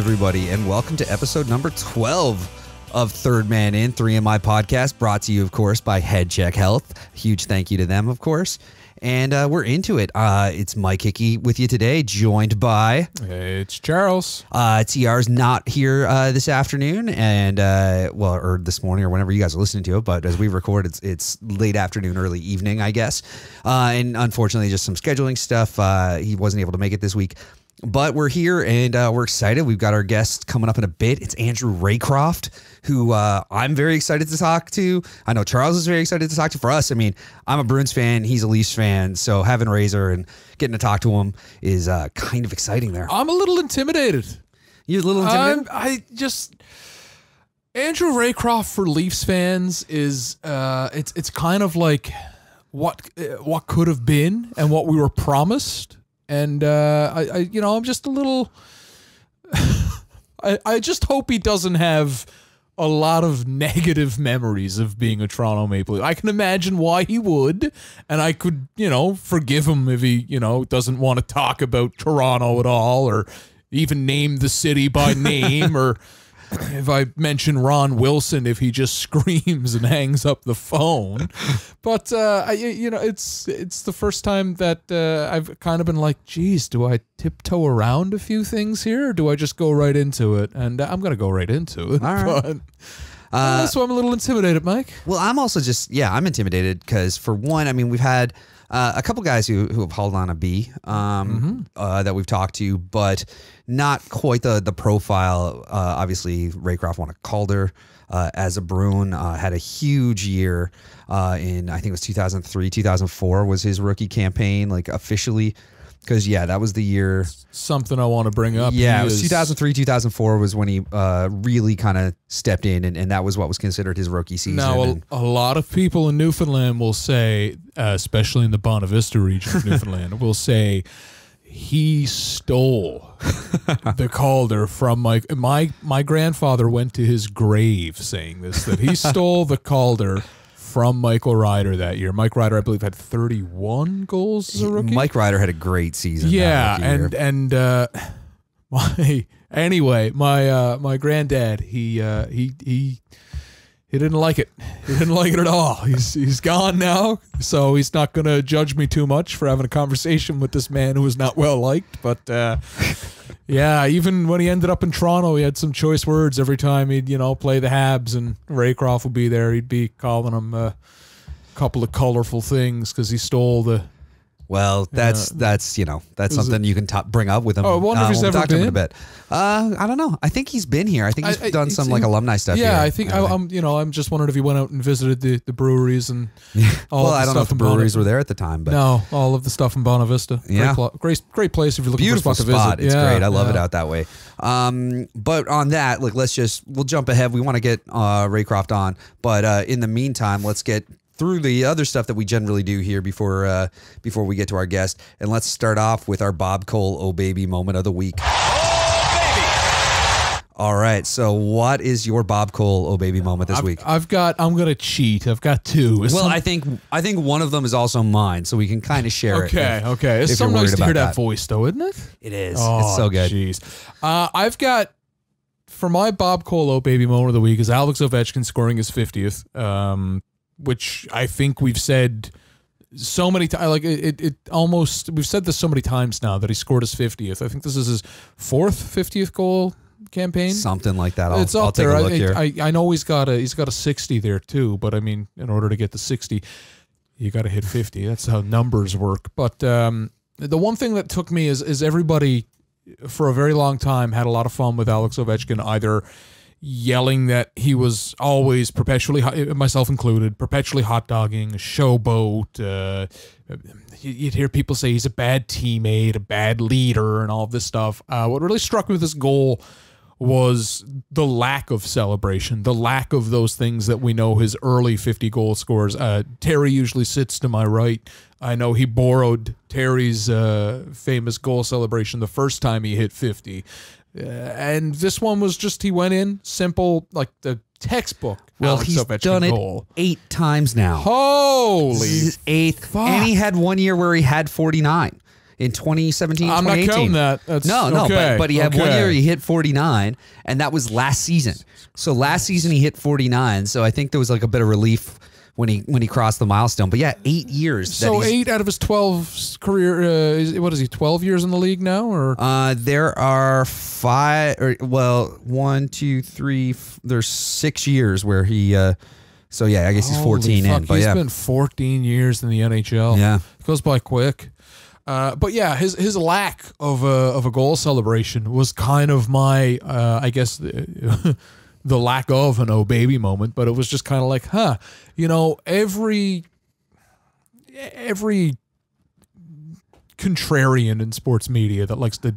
everybody, and welcome to episode number 12 of Third Man In, 3MI podcast, brought to you, of course, by Head Check Health. Huge thank you to them, of course. And we're into it. It's Mike Hickey with you today, joined by... It's Charles. TR's not here this afternoon, and or this morning, or whenever you guys are listening to it, but as we record, it's late afternoon, early evening, I guess. And unfortunately, just some scheduling stuff. He wasn't able to make it this week. But we're here, and we're excited. We've got our guest coming up in a bit. It's Andrew Raycroft, who I'm very excited to talk to. I know Charles is very excited to talk to. For us, I mean, I'm a Bruins fan. He's a Leafs fan. So having Razor and getting to talk to him is kind of exciting there. I'm a little intimidated. You're a little intimidated? Andrew Raycroft for Leafs fans is, it's kind of like what could have been and what we were promised. And I'm just a little. I just hope he doesn't have a lot of negative memories of being a Toronto Maple Leaf. I can imagine why he would, and I could, forgive him if he, doesn't want to talk about Toronto at all, or even name the city by name, or if I mention Ron Wilson, if he just screams and hangs up the phone. But it's the first time that I've kind of been like, geez, do I tiptoe around a few things here, or do I just go right into it? And I'm gonna go right into it. All right. So I'm a little intimidated, Mike. Well, I'm also I'm intimidated because, for one, I mean, we've had a couple guys who have hauled on a B that we've talked to, but not quite the profile. Obviously, Raycroft won a Calder as a Bruin, had a huge year in, I think it was 2003, 2004 was his rookie campaign, like officially. Because, that was the year. Something I want to bring up. Yeah, it was 2003, 2004 was when he really kind of stepped in, and that was what was considered his rookie season. Now, a lot of people in Newfoundland will say, especially in the Bonavista region of Newfoundland, will say he stole the Calder from my grandfather went to his grave saying this, that he stole the Calder from Michael Ryder that year. Mike Ryder, I believe, had 31 goals as a rookie. Mike Ryder had a great season. Yeah, my granddad, he didn't like it. He didn't like it at all. He's gone now, so he's not going to judge me too much for having a conversation with this man who is not well liked. But even when he ended up in Toronto, he had some choice words every time he'd play the Habs, and Raycroft would be there. He'd be calling him a couple of colorful things because he stole the. Well, that's something you can bring up with him. Oh, I wonder if he's ever been. In a bit. I don't know. I think he's been here. I think he's done some alumni stuff. Yeah, here. I think I'm just wondering if he went out and visited the breweries and all. Well, I don't know if the breweries were there at the time, but no, all of the stuff in Bonavista. Yeah, great place if you're looking beautiful for a spot. to visit. It's great. I love it out that way. But on that, we'll jump ahead. We want to get Raycroft on, but in the meantime, let's get through the other stuff that we generally do here before we get to our guest. And let's start off with our Bob Cole Oh Baby moment of the week. Oh, baby! All right, so what is your Bob Cole Oh Baby moment this week? I'm going to cheat. I've got two. I think one of them is also mine, so we can kind of share it. Okay. It's so nice to hear that voice, though, isn't it? It is. It's so good. Jeez. I've got, for my Bob Cole Oh Baby moment of the week, is Alex Ovechkin scoring his 50th. Which I think we've said so many times, we've said this so many times now that he scored his 50th. I think this is his fourth 50th goal campaign. Something like that. It's up I'll take there. a look here. I know he's got a 60 there too, but I mean, in order to get the 60, you got to hit 50. That's how numbers work. But the one thing that took me is everybody for a very long time had a lot of fun with Alex Ovechkin, either yelling that he was always perpetually, myself included, perpetually hot-dogging, a showboat. You'd hear people say he's a bad teammate, a bad leader, and all of this stuff. What really struck me with this goal was the lack of celebration, the lack of those things that we know his early 50-goal scores. Terry usually sits to my right. I know he borrowed Terry's famous goal celebration the first time he hit 50. And this one was just, he went in simple, like the textbook. Well, he's done it 8 times now. Holy, this is his 8th, and he had one year where he had 49. in 2017, I'm not 2018. counting that. That's, No, okay. but he had 1 year he hit 49, and that was last season. So last season he hit 49. So I think there was like a bit of relief when he crossed the milestone. But yeah, 8 years. So 8 out of his 12 career. What is he? 12 years in the league now, or there are 5. Or well, 1, 2, 3. There's 6 years where he. So yeah, I guess he's 14 in. But he's been 14 years in the NHL. Yeah, it goes by quick. But yeah, his lack of a goal celebration was kind of my I guess the lack of an oh baby moment. But it was just kind of like, every contrarian in sports media that likes to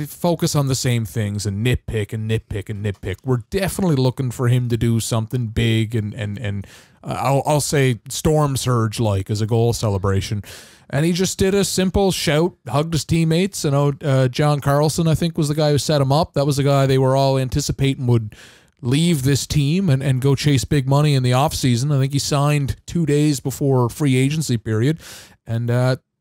focus on the same things and nitpick and nitpick and nitpick. We're definitely looking for him to do something big and I'll say storm surge like as a goal celebration. And he just did a simple shout, hugged his teammates. I know John Carlson, I think, was the guy who set him up. That was the guy they were all anticipating would leave this team and go chase big money in the offseason. I think he signed 2 days before free agency period. And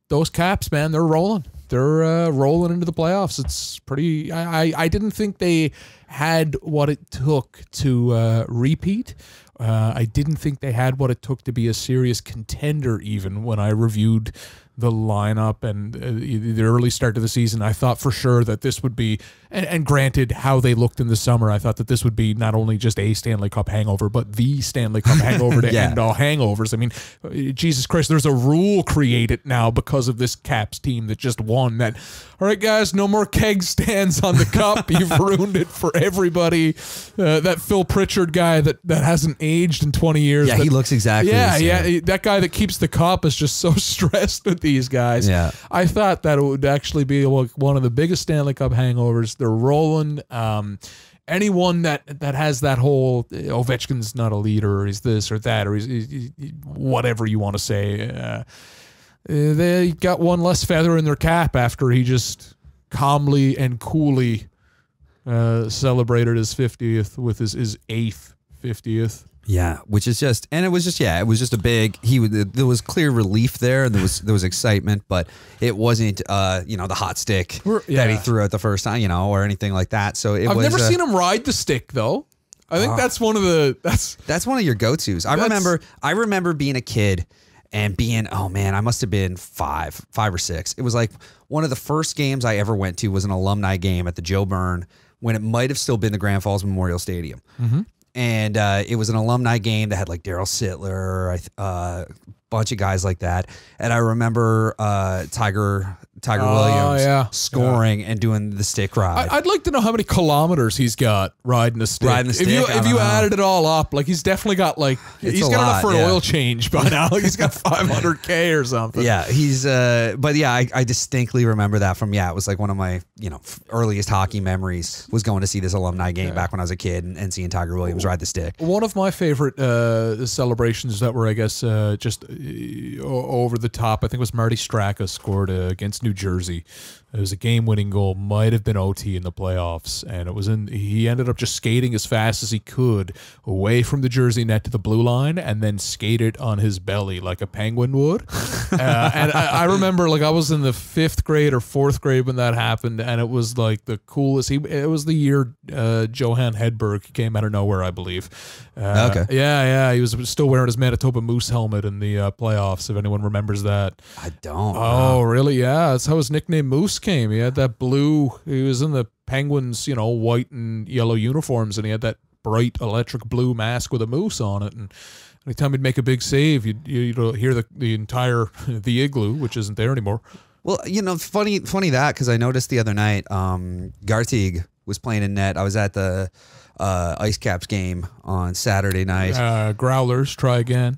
those Caps, man, they're rolling. They're rolling into the playoffs. It's pretty. I didn't think they had what it took to repeat. I didn't think they had what it took to be a serious contender. Even when I reviewed the lineup and the early start to the season, I thought for sure that this would be, and granted how they looked in the summer, I thought that this would be not only just a Stanley Cup hangover, but the Stanley Cup hangover to end all hangovers. I mean, Jesus Christ, there's a rule created now because of this Caps team that just won that, all right, guys, no more keg stands on the cup. You've ruined it for everybody. That Phil Pritchard guy that hasn't aged in 20 years. Yeah, he looks exactly the same. Yeah, that guy that keeps the cup is just so stressed with these guys. Yeah, I thought that it would actually be one of the biggest Stanley Cup hangovers. They're rolling. Anyone that has that whole Ovechkin's not a leader, or he's this or that, or he's whatever you want to say. They got one less feather in their cap after he just calmly and coolly celebrated his 50th with his 8th 50th. Yeah, which is just, and it was just, it was just a big. There was clear relief there, and there was excitement, but it wasn't, the hot stick that he threw out the first time, or anything like that. So I've never seen him ride the stick though. I think that's one of the that's one of your go-tos. I remember being a kid and being, oh man, I must have been 5 or 6. It was like one of the first games I ever went to was an alumni game at the Joe Byrne when it might have still been the Grand Falls Memorial Stadium. Mm-hmm. And it was an alumni game that had like Daryl Sittler, a bunch of guys like that. And I remember Tiger Williams scoring and doing the stick ride. I'd like to know how many kilometers he's got riding the stick. If you added it all up, like he's definitely got he's got enough for an oil change by now. He's got 500K or something. Yeah, he's but yeah, I distinctly remember that from it was like one of my earliest hockey memories was going to see this alumni game back when I was a kid and seeing Tiger Williams ride the stick. One of my favorite celebrations that were, I guess, just over the top. I think it was Marty Straka scored against New Jersey. It was a game-winning goal, might have been OT in the playoffs, and it was he ended up just skating as fast as he could away from the Jersey net to the blue line, and then skated on his belly like a penguin would. And I remember, I was in the 5th grade or 4th grade when that happened, and it was like the coolest. It was the year Johan Hedberg came out of nowhere, I believe. Okay. Yeah, he was still wearing his Manitoba Moose helmet in the playoffs. If anyone remembers that, I don't. Oh, really? Yeah, that's how his nickname Moose came. He had that blue. He was in the Penguins, white and yellow uniforms, and he had that bright electric blue mask with a moose on it. And anytime he'd make a big save, you'd hear the entire the igloo, which isn't there anymore. Well, funny that, because I noticed the other night, Gartig was playing in net. I was at the Ice Caps game on Saturday night. Growlers, try again.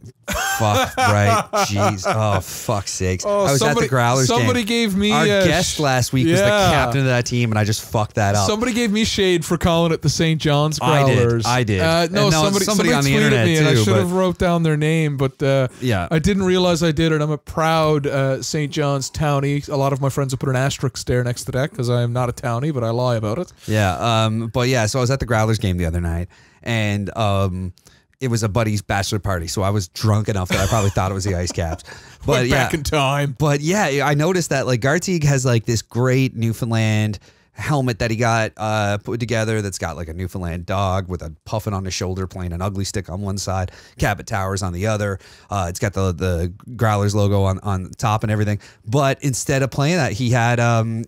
Fuck, right. Jeez. Oh, fuck's sakes. I was at the Growlers game. Somebody gave me our guest last week was the captain of that team, and I just fucked that up. Somebody gave me shade for calling it the St. John's Growlers. I did. No, somebody on the internet me, too, and I should have wrote down their name, but I didn't realize I did it. I'm a proud St. John's townie. A lot of my friends have put an asterisk there next to that because I am not a townie, but I lie about it. Yeah. But yeah, so I was at the Growlers game the other night, and it was a buddy's bachelor party, so I was drunk enough that I probably thought it was the Ice Caps. But Went back in time. But yeah, I noticed that like Gartig has like this great Newfoundland helmet that he got put together that's got like a Newfoundland dog with a puffin on the shoulder playing an ugly stick on one side, Cabot Towers on the other. It's got the Growlers logo on top and everything. But instead of playing that, he had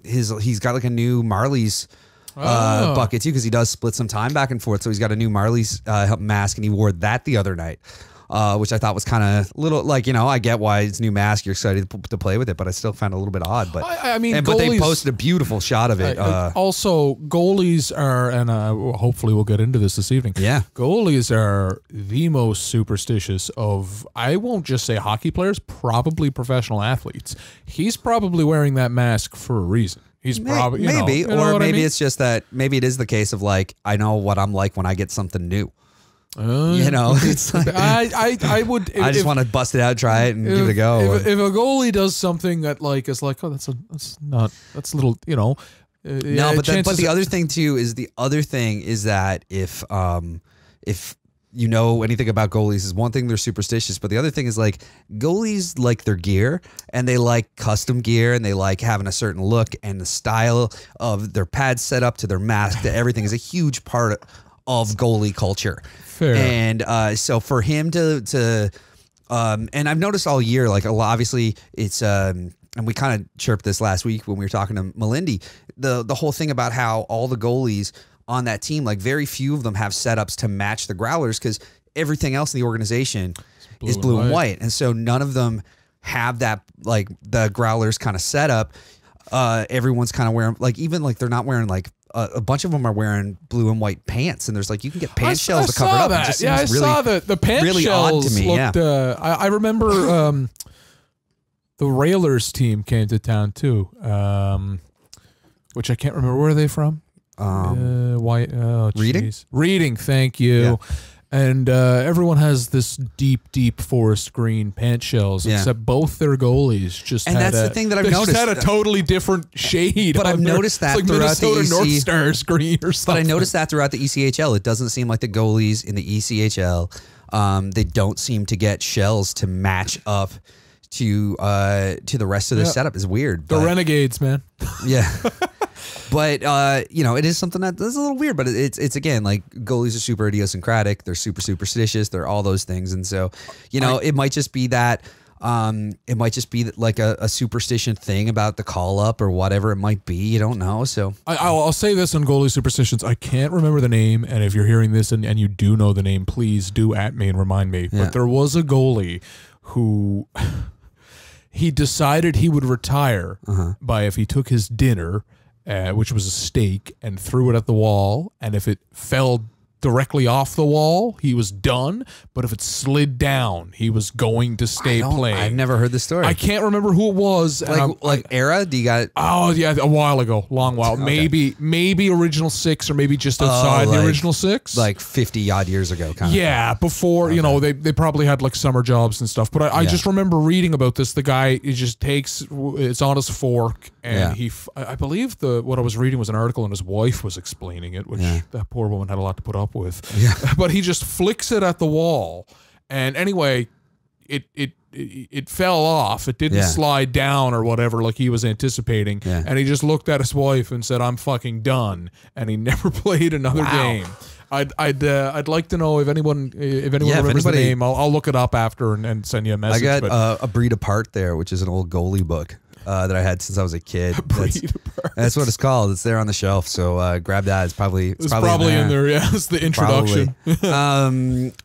he's got like a new Marley's bucket too, because he does split some time back and forth. So he's got a new Marley's mask, and he wore that the other night. Which I thought was kind of little, like, you know, I get why it's new mask, you're excited to play with it, but I still found it a little bit odd. But I mean, but they posted a beautiful shot of it. Also, goalies are, and hopefully we'll get into this evening. Yeah, goalies are the most superstitious of, I won't just say hockey players, probably professional athletes. He's probably wearing that mask for a reason. He's probably maybe, or maybe I mean? It's just that maybe it is the case of like, I know what I'm like when I get something new. You know, it's like, I would. I just want to bust it out, try it, and give it a go. If a goalie does something that like is like, oh, that's a little, you know. No, but the other thing too is that if you know anything about goalies, is one thing they're superstitious, but the other thing is like goalies like their gear, and they like custom gear, and they like having a certain look, and the style of their pad setup to their mask to everything is a huge part of goalie culture. Fair. And so for him to and I've noticed all year, like obviously it's and we kind of chirped this last week when we were talking to Melindy, the whole thing about how all the goalies on that team, like very few of them have setups to match the Growlers, because everything else in the organization is blue and white. And so none of them have that, like the Growlers kind of setup. Everyone's kind of wearing, like, even like they're not wearing like a bunch of them are wearing blue and white pants, and there's like, you can get pants shells to cover it up. That. It just I really, saw the pants really shells odd to me. Looked, I remember the Railers team came to town too, which I can't remember. Where are they from? White. Oh, Reading. Reading. Thank you. Yeah. And everyone has this deep forest green pants shells, except both their goalies just and had that's the thing that I've noticed. Just had a totally different shade. But I've noticed that like throughout Minnesota the North Stars green or something. But I noticed that throughout the ECHL. It doesn't seem like the goalies in the ECHL, they don't seem to get shells to match up to the rest of the setup. Is weird. The Renegades, man. Yeah. But you know, it is something that's a little weird. But it's again, like, goalies are super idiosyncratic. They're super superstitious. They're all those things. And so, you know, it might just be that. It might just be like a superstition thing about the call up or whatever it might be. You don't know. So I'll say this on goalie superstitions. I can't remember the name, and if you're hearing this and you do know the name, please do at me and remind me. Yeah. But there was a goalie who he decided he would retire by if he took his dinner, which was a steak, and threw it at the wall, and if it fell directly off the wall, he was done. But if it slid down, he was going to stay playing. I've never heard this story. I can't remember who it was. Like era? Do you got? Oh yeah, a while ago, long while. Okay. Maybe original 6, or maybe just outside the original 6, like 50 odd years ago. Kind of. Yeah, before you know they probably had like summer jobs and stuff. But I just remember reading about this. The guy, he just takes it's on his fork, and I believe what I was reading was an article, and his wife was explaining it, which that poor woman had a lot to put up with. Yeah. But he just flicks it at the wall, and anyway, it fell off. It didn't slide down or whatever like he was anticipating. Yeah. And he just looked at his wife and said, "I'm fucking done." And he never played another game. I'd like to know if anyone remembers the name. I'll look it up after and send you a message. I got A Breed Apart there, which is an old goalie book that I had since I was a kid. That's what it's called. It's there on the shelf. So grab that. It's probably in there. Yeah, it's the introduction.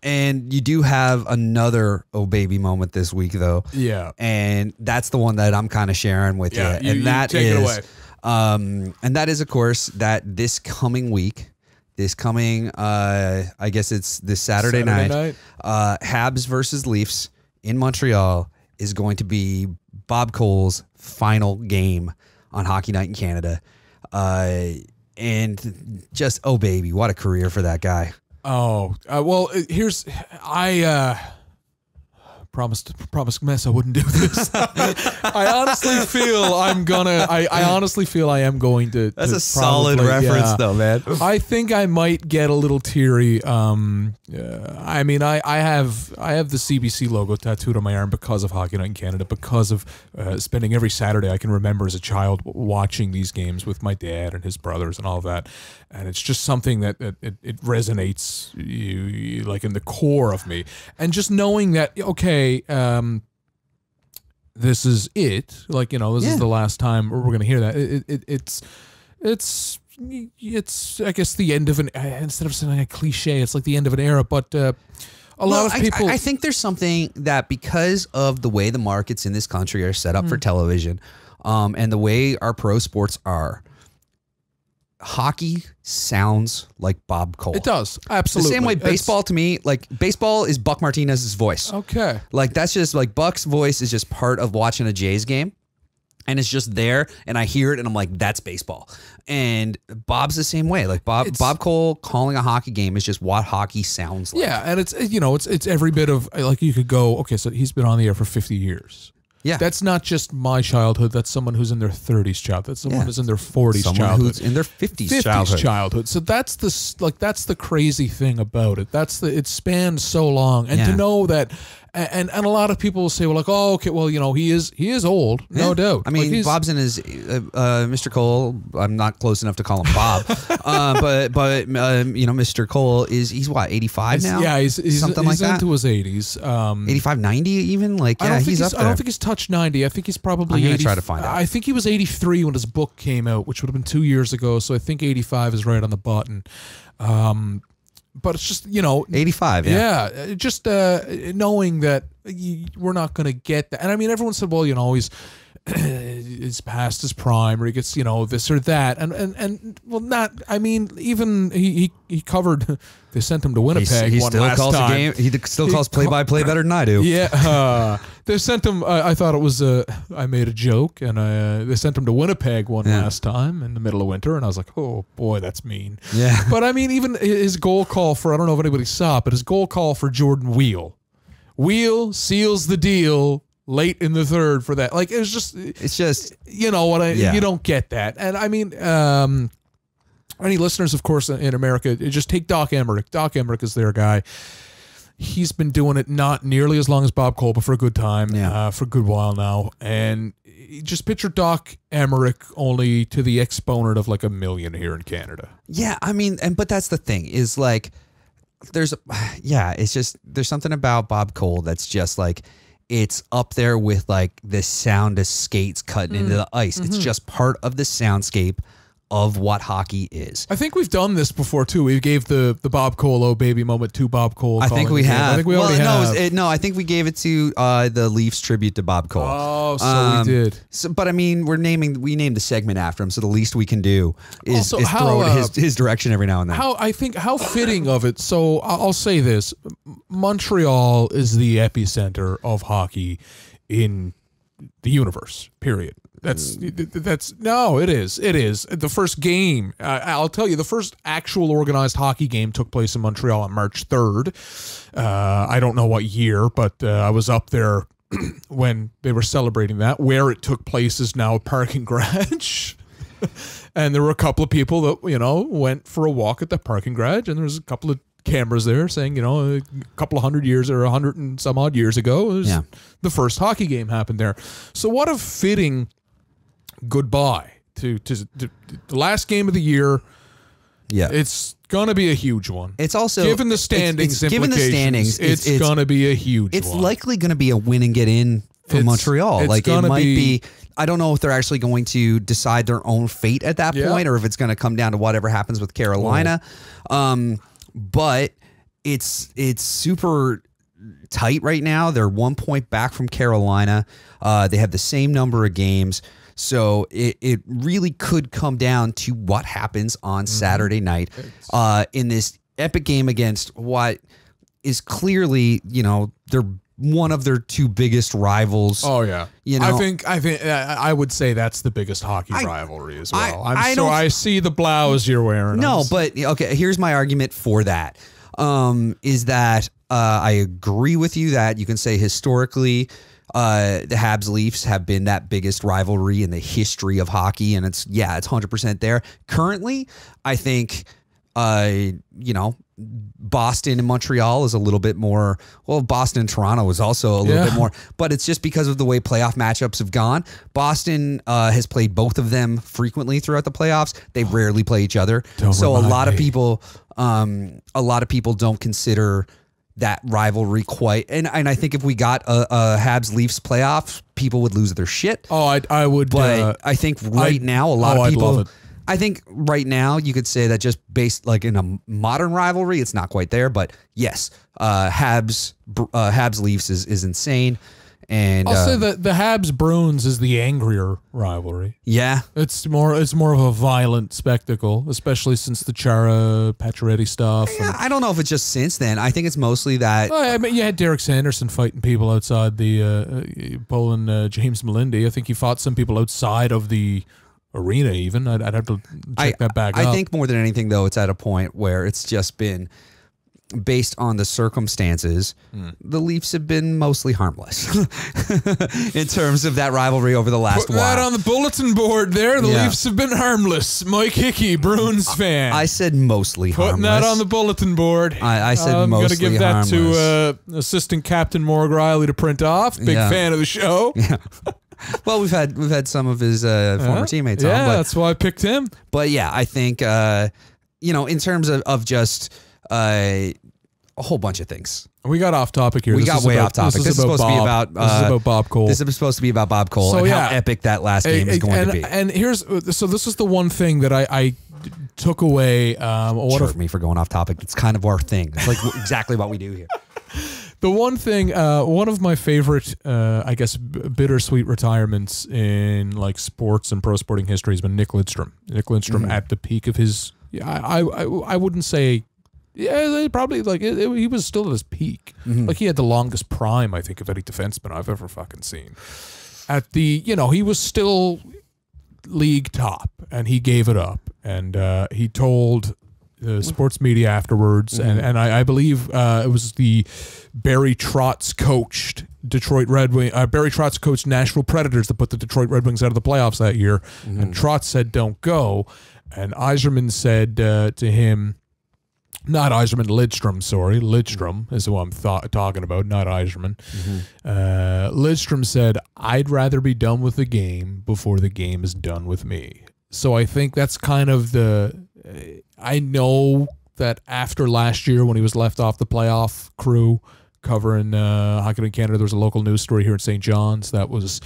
And you do have another oh baby moment this week though. Yeah, and that's the one that I'm kind of sharing with you. And that take it away. And that is, of course, that this coming week. This coming, I guess it's this Saturday night. Habs versus Leafs in Montreal is going to be Bob Cole's final game on Hockey Night in Canada. And just, oh baby, what a career for that guy. Oh, well, promised Mess I wouldn't do this. I honestly feel I am going to. That's a solid reference, though, man. I think I might get a little teary. I mean, I have the CBC logo tattooed on my arm because of Hockey Night in Canada, because of spending every Saturday I can remember as a child watching these games with my dad and his brothers and all of that, and it's just something that it resonates like in the core of me, and just knowing that okay, this is it, like, you know, this is the last time we're going to hear that. It's I guess the end of an, instead of saying a cliche, it's like the end of an era, but a lot of people. I think there's something that, because of the way the markets in this country are set up for television, and the way our pro sports are, hockey sounds like Bob Cole. It does, absolutely. The same way baseball, to me, like, baseball is Buck Martinez's voice. Okay. Like, that's just like, Buck's voice is just part of watching a Jays game, and it's just there, and I hear it and I'm like, that's baseball. And Bob's the same way. Like, Bob Cole calling a hockey game is just what hockey sounds like. Yeah, and it's, you know, it's every bit of, like, you could go, okay, so he's been on the air for 50 years. Yeah. That's not just my childhood. That's someone who's in their 30s childhood. That's someone who's in their 40s someone childhood. who's in their 50s childhood. So that's the crazy thing about it. It spans so long, and to know that, and a lot of people will say, well, like, oh, okay, well, you know, he is old, no doubt. I mean, like, Bob's in his Mr. Cole. I'm not close enough to call him Bob, but you know, Mr. Cole he's what, 85 now? Yeah, he's something like that. Into his 80s, 85, 90 even. Like, yeah, he's up there. I don't think he's touched 90. I think he's probably. I'm gonna try to find out. I think he was 83 when his book came out, which would have been 2 years ago. So I think 85 is right on the button. But it's just, you know, 85. Yeah, just knowing that we're not going to get that. And I mean, everyone said, well, you know, he's past his prime, or he gets, you know, this or that, and well, not. I mean, even he covered. They sent him to Winnipeg. He one still last calls time. a game. He still calls play-by-play better than I do. Yeah, they sent him. I thought it was. I made a joke, and they sent him to Winnipeg one last time in the middle of winter, and I was like, oh boy, that's mean. Yeah. But I mean, even his goal call for, I don't know if anybody saw it, but his goal call for Jordan Wheel seals the deal late in the third for that. Like, it's just, you know what, you don't get that. And I mean, any listeners, of course, in America, just take Doc Emmerich. Doc Emmerich is their guy. He's been doing it not nearly as long as Bob Cole, but for a good time, for a good while now. And just picture Doc Emmerich only to the exponent of like 1 million here in Canada. Yeah, I mean, but that's the thing, is like, it's just, there's something about Bob Cole that's just like, it's up there with like the sound of skates cutting into the ice. It's just part of the soundscape of what hockey is. I think we've done this before too. We gave the Bob Cole "Oh Baby" moment to Bob Cole. I think we have. I think we already have. No, I think we gave it to the Leafs tribute to Bob Cole. Oh, so we did. So, but I mean, we named the segment after him, so the least we can do is throw it his direction every now and then. How fitting of it. So I'll say this: Montreal is the epicenter of hockey in the universe. Period. No, it is. The first game, I'll tell you, the first actual organized hockey game took place in Montreal on March 3rd. I don't know what year, but I was up there when they were celebrating that. Where it took place is now a parking garage. And there were a couple of people that, you know, went for a walk at the parking garage, and there was a couple of cameras there saying, you know, a couple of 100 years or 100 and some odd years ago, the first hockey game happened there. So what a fitting goodbye to the last game of the year. Yeah, it's gonna be a huge one. It's also, given the standings, it's gonna be a huge one. It's likely gonna be a win and get in for Montreal. Like, it might be. I don't know if they're actually going to decide their own fate at that point, or if it's going to come down to whatever happens with Carolina. But it's super tight right now. They're 1 point back from Carolina. They have the same number of games. So it really could come down to what happens on Saturday night in this epic game against what is clearly, you know, they're one of their two biggest rivals. Oh yeah, you know, I would say that's the biggest hockey rivalry as well. I see the blouse you're wearing. No, but okay, here's my argument for that. is that I agree with you that you can say historically the Habs Leafs have been that biggest rivalry in the history of hockey, and it's 100% there. Currently, I think Boston and Montreal is a little bit more. Well, Boston and Toronto is also a little bit more, but it's just because of the way playoff matchups have gone. Boston has played both of them frequently throughout the playoffs. They rarely play each other, so a lot of people don't consider that rivalry quite. And I think if we got a Habs Leafs playoffs, people would lose their shit. Oh, I would. But I think now a lot of people. Love it. I think right now you could say that just based like in a modern rivalry, it's not quite there. But yes, Habs Leafs is insane. And I'll say that the Habs Bruins is the angrier rivalry. Yeah, it's more of a violent spectacle, especially since the Chara Pacioretty stuff. Yeah, I don't know if it's just since then. I think it's mostly that. Well, I mean, you had Derek Sanderson fighting people outside the pulling James Melindi. I think he fought some people outside of the arena. Even I'd have to check that back up. I think more than anything, though, it's at a point where it's just been. Based on the circumstances, the Leafs have been mostly harmless in terms of that rivalry over the last while. Put that on the bulletin board there. The Leafs have been harmless. Mike Hickey, Bruins fan. I said mostly harmless. Putting that on the bulletin board. I said mostly harmless. I'm going to give that to Assistant Captain Morg Riley to print off. Big fan of the show. Yeah. Well, we've had some of his former teammates on. Yeah, that's why I picked him. But yeah, I think, in terms of just... a whole bunch of things. We got off topic here. We got way off topic. This is supposed to be about Bob Cole. This is supposed to be about Bob Cole and how epic that last game is going to be. And this is the one thing that I took away. What me for going off topic? It's kind of our thing. It's like exactly what we do here. The one thing, one of my favorite, I guess, bittersweet retirements in like sports and pro sporting history has been Nick Lidstrom. Nick Lidstrom at the peak of his. I wouldn't say. Yeah, probably like he was still at his peak. Like he had the longest prime, I think, of any defenseman I've ever fucking seen. At the, he was still league top, and he gave it up. And he told the sports media afterwards, and I believe it was the Barry Trotz coached Detroit Red Wings. Barry Trotz coached Nashville Predators that put the Detroit Red Wings out of the playoffs that year. And Trotz said, "Don't go." And Yzerman said to him. Not Yzerman, Lidstrom, sorry. Lidstrom is who I'm talking about, not Yzerman. Lidstrom said, "I'd rather be done with the game before the game is done with me." So I think that's kind of I know that after last year when he was left off the playoff crew covering hockey in Canada, there was a local news story here in St. John's that was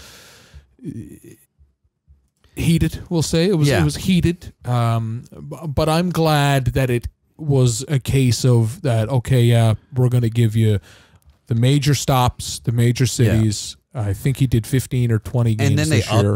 heated, we'll say. It was heated. But I'm glad that it was a case of that, okay, yeah, we're going to give you the major stops, the major cities. Yeah. I think he did 15 or 20 games and then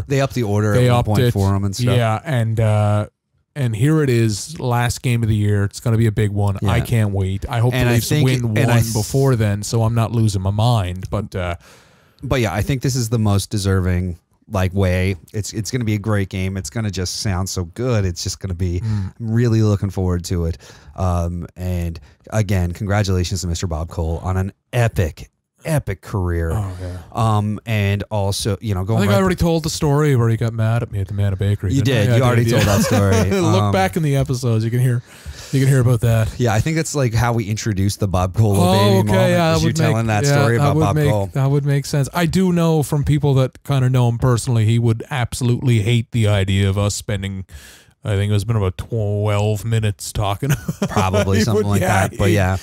they upped the order at one point for him and stuff. Yeah, and here it is, last game of the year. It's going to be a big one. Yeah. I can't wait. I hope the Leafs win one before then, so I'm not losing my mind. But yeah, I think this is the most deserving way. It's going to be a great game. It's going to just sound so good. It's just going to be really looking forward to it. And again, congratulations to Mr. Bob Cole on an epic career. Oh yeah. And also, going. I think I already told the story where he got mad at me at the Manna Bakery. You did. You already told that story. Look back in the episodes. You can hear about that. Yeah, I think that's like how we introduced the Bob Cole baby moment. Yeah, you telling that story about Bob Cole. That would make sense. I do know from people that kind of know him personally, he would absolutely hate the idea of us spending. I think it's been about 12 minutes talking. Probably something like that. But yeah,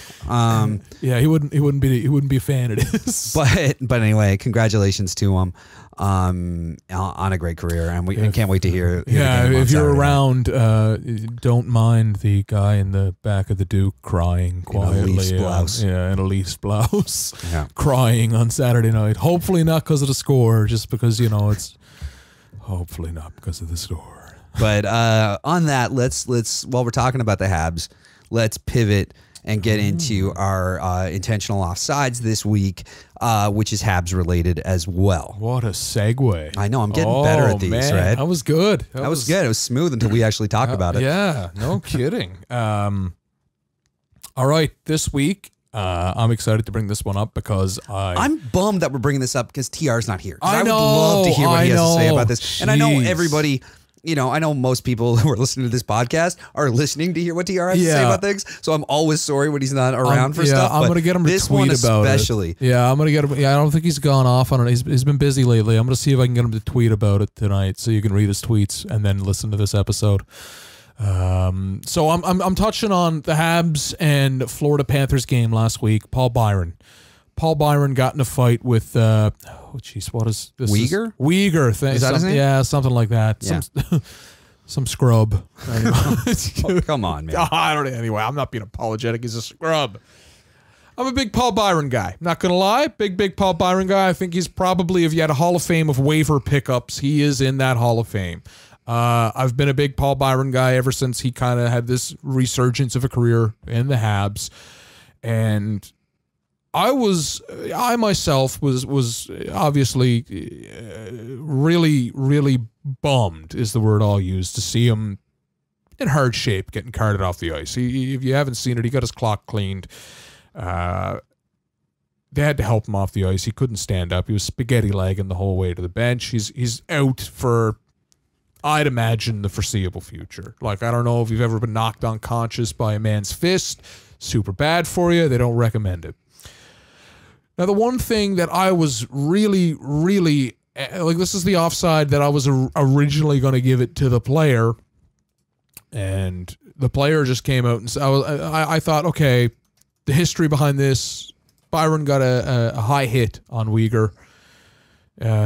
he wouldn't be a fan of this. But anyway, congratulations to him on a great career, and we can't wait to hear. If you're around, don't mind the guy in the back of the Duke crying quietly in a Leafs blouse. In a Leafs blouse, crying on Saturday night. Hopefully not because of the score, just because it's. Hopefully not because of the score. But on that, let's while we're talking about the Habs, let's pivot and get into our intentional offsides this week, which is Habs related as well. What a segue! I know, I'm getting better at these. Man, right? That was good. That was good. It was smooth until we actually talked about it. Yeah, no kidding. All right, this week, I'm excited to bring this one up because I'm bummed that we're bringing this up because TR's not here. I would know, love to hear what he has to say about this. Jeez. And I know everybody, you know, I know most people who are listening to this podcast are listening to hear what TR has to say about things. So I'm always sorry when he's not around for stuff. I'm going to get him to this tweet one about especially. it. Yeah, I'm going to get him. Yeah, I don't think he's gone off on it. He's been busy lately. I'm going to see if I can get him to tweet about it tonight so you can read his tweets and then listen to this episode. So I'm touching on the Habs and Florida Panthers game last week. Paul Byron got in a fight with what is this? Uyghur? Uyghur. Is that his name? Yeah, something like that. Yeah. Some scrub. Oh, come on, man. I don't know. Anyway, I'm not being apologetic. He's a scrub. I'm a big Paul Byron guy. Not going to lie. Big Paul Byron guy. I think he's probably, if you had a Hall of Fame of waiver pickups, he is in that Hall of Fame. I've been a big Paul Byron guy ever since he kind of had this resurgence of a career in the Habs. And I myself was obviously really, really bummed is the word I'll use to see him in hard shape getting carted off the ice. If you haven't seen it, he got his clock cleaned. They had to help him off the ice. He couldn't stand up. He was spaghetti legging the whole way to the bench. He's out for, I'd imagine, the foreseeable future. Like, I don't know if you've ever been knocked unconscious by a man's fist. Super bad for you. They don't recommend it. Now, the one thing that I was really, really, like, this is the offside that I was originally going to give it to the player, and the player just came out and said, I thought, okay, the history behind this, Byron got a high hit on Uyghur.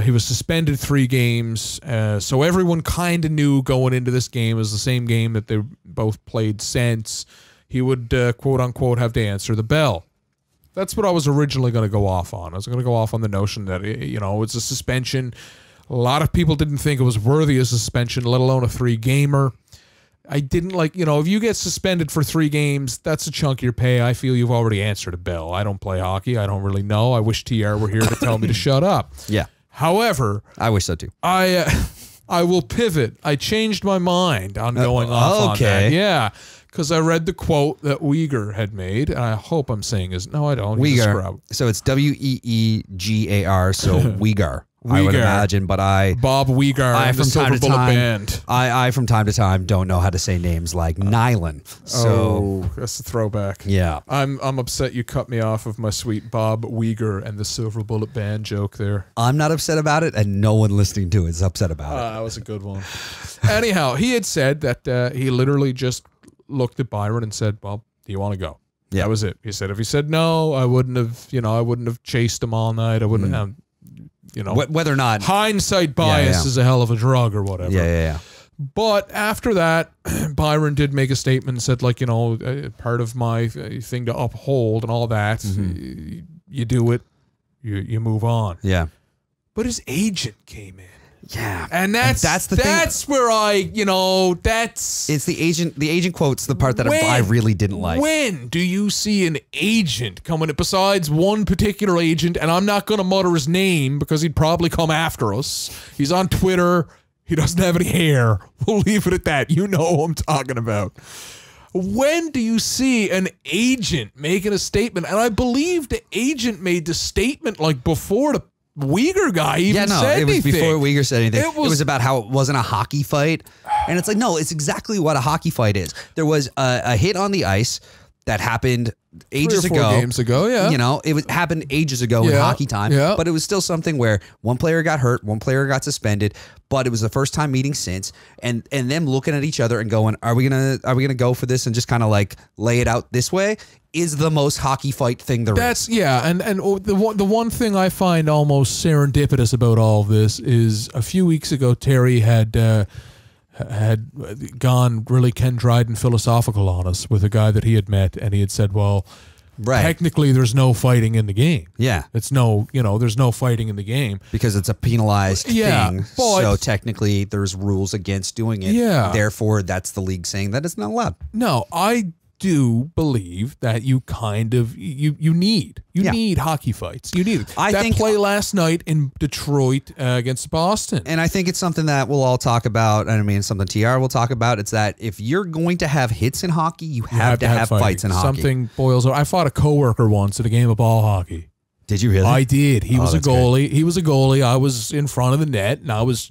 He was suspended 3 games, so everyone kind of knew going into this game, it was the same game that they both played since, he would, quote-unquote, have to answer the bell. That's what I was originally going to go off on. I was going to go off on the notion that, you know, it's a suspension. A lot of people didn't think it was worthy of suspension, let alone a 3-gamer. I didn't like, you know, if you get suspended for 3 games, that's a chunk of your pay. I feel you've already answered a bell. I don't play hockey. I don't really know. I wish TR were here to tell me to shut up. Yeah. However, I wish so too. I will pivot. I changed my mind on going off on that. Yeah. Because I read the quote that Uyghur had made, and I hope I'm saying is no, I don't. Uyghur. So it's Weegar. So Uyghur. I would imagine, but Bob Uyghur, I from time to time, band. I from time to time don't know how to say names like Nylon. So that's a throwback. Yeah, I'm upset you cut me off of my sweet Bob Uyghur and the Silver Bullet Band joke there. I'm not upset about it, and no one listening to it is upset about it. That was a good one. Anyhow, he had said that he literally just looked at Byron and said, "Well, do you want to go?" Yeah, that was it. He said, if he said no, I wouldn't have chased him all night. I wouldn't have. You know, whether or not hindsight bias is a hell of a drug or whatever. Yeah. But after that, Byron did make a statement and said, like, you know, part of my thing to uphold and all that, you do it, you move on. Yeah. But his agent came in. Yeah. And that's the thing. That's where it's the agent quote's the part that I really didn't like. When do you see an agent coming in, besides one particular agent, and I'm not going to mutter his name because he'd probably come after us. He's on Twitter. He doesn't have any hair. We'll leave it at that. You know who I'm talking about. When do you see an agent making a statement? And I believe the agent made the statement like before the Uyghur guy even said anything. It was before Uyghur said anything. It was about how it wasn't a hockey fight. And it's like, no, it's exactly what a hockey fight is. There was a hit on the ice that happened ages ago. 3 or 4 games ago, yeah. You know, happened ages ago in hockey time. Yeah. But it was still something where one player got hurt, one player got suspended, but it was the first time meeting since, and them looking at each other and going, are we gonna go for this and just kind of like lay it out this way? Is the most hockey fight thing there is. Yeah, and the one thing I find almost serendipitous about all of this is a few weeks ago Terry had gone really Ken Dryden philosophical on us with a guy that he had met, and he had said, well, technically there's no fighting in the game. Yeah. There's no fighting in the game. Because it's a penalized thing, so technically there's rules against doing it. Yeah. Therefore, that's the league saying that it's not allowed. No, I do believe that you kind of you need hockey fights. You need it. I think play last night in Detroit against Boston, and I think it's something that we'll all talk about. And I mean, something TR will talk about. It's that if you're going to have hits in hockey, you have to have fights in hockey. Something boils over. I fought a coworker once at a game of ball hockey. Did you really? I did. He was a goalie. Great. He was a goalie. I was in front of the net, and I was,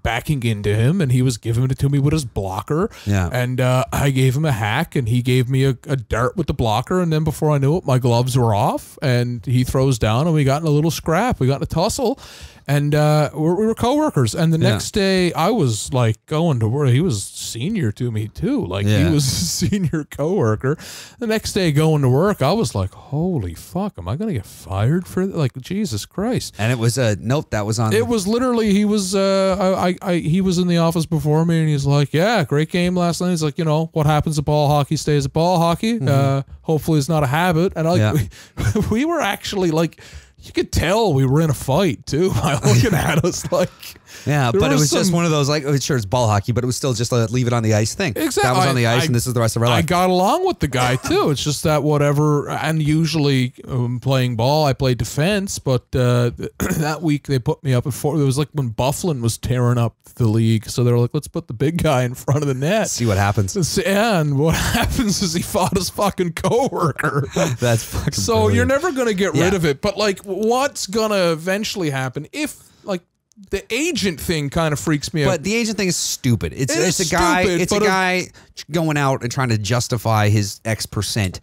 backing into him, and he was giving it to me with his blocker. Yeah. And I gave him a hack, and he gave me a dart with the blocker, and then before I knew it, my gloves were off, and he throws down, and we got in a little scrap. We got in a tussle, and we were coworkers. And the next day, I was like going to work. He was senior to me too. Like he was a senior coworker. The next day, going to work, I was like, "Holy fuck, am I gonna get fired for like Jesus Christ?" And it was a note that was on. It was literally he was he was in the office before me, and he's like, "Yeah, great game last night." He's like, what happens at ball hockey stays at ball hockey. Hopefully, it's not a habit. And we were actually like. You could tell we were in a fight too by looking at us like. Yeah, but it was just one of those like, sure, it's ball hockey, but it was still just a leave it on the ice thing. Exactly. That was on the ice, and this is the rest of our life. I got along with the guy too. It's just that whatever, and usually playing ball, I played defense, but that week they put me up at 4. It was like when Bufflin was tearing up the league, so they were like, let's put the big guy in front of the net. See what happens. And what happens is he fought his fucking coworker. That's fucking So brilliant. you're never going to get rid of it, but like what's going to eventually happen if like the agent thing kind of freaks me out. But the agent thing is stupid. It's a guy going out and trying to justify his X%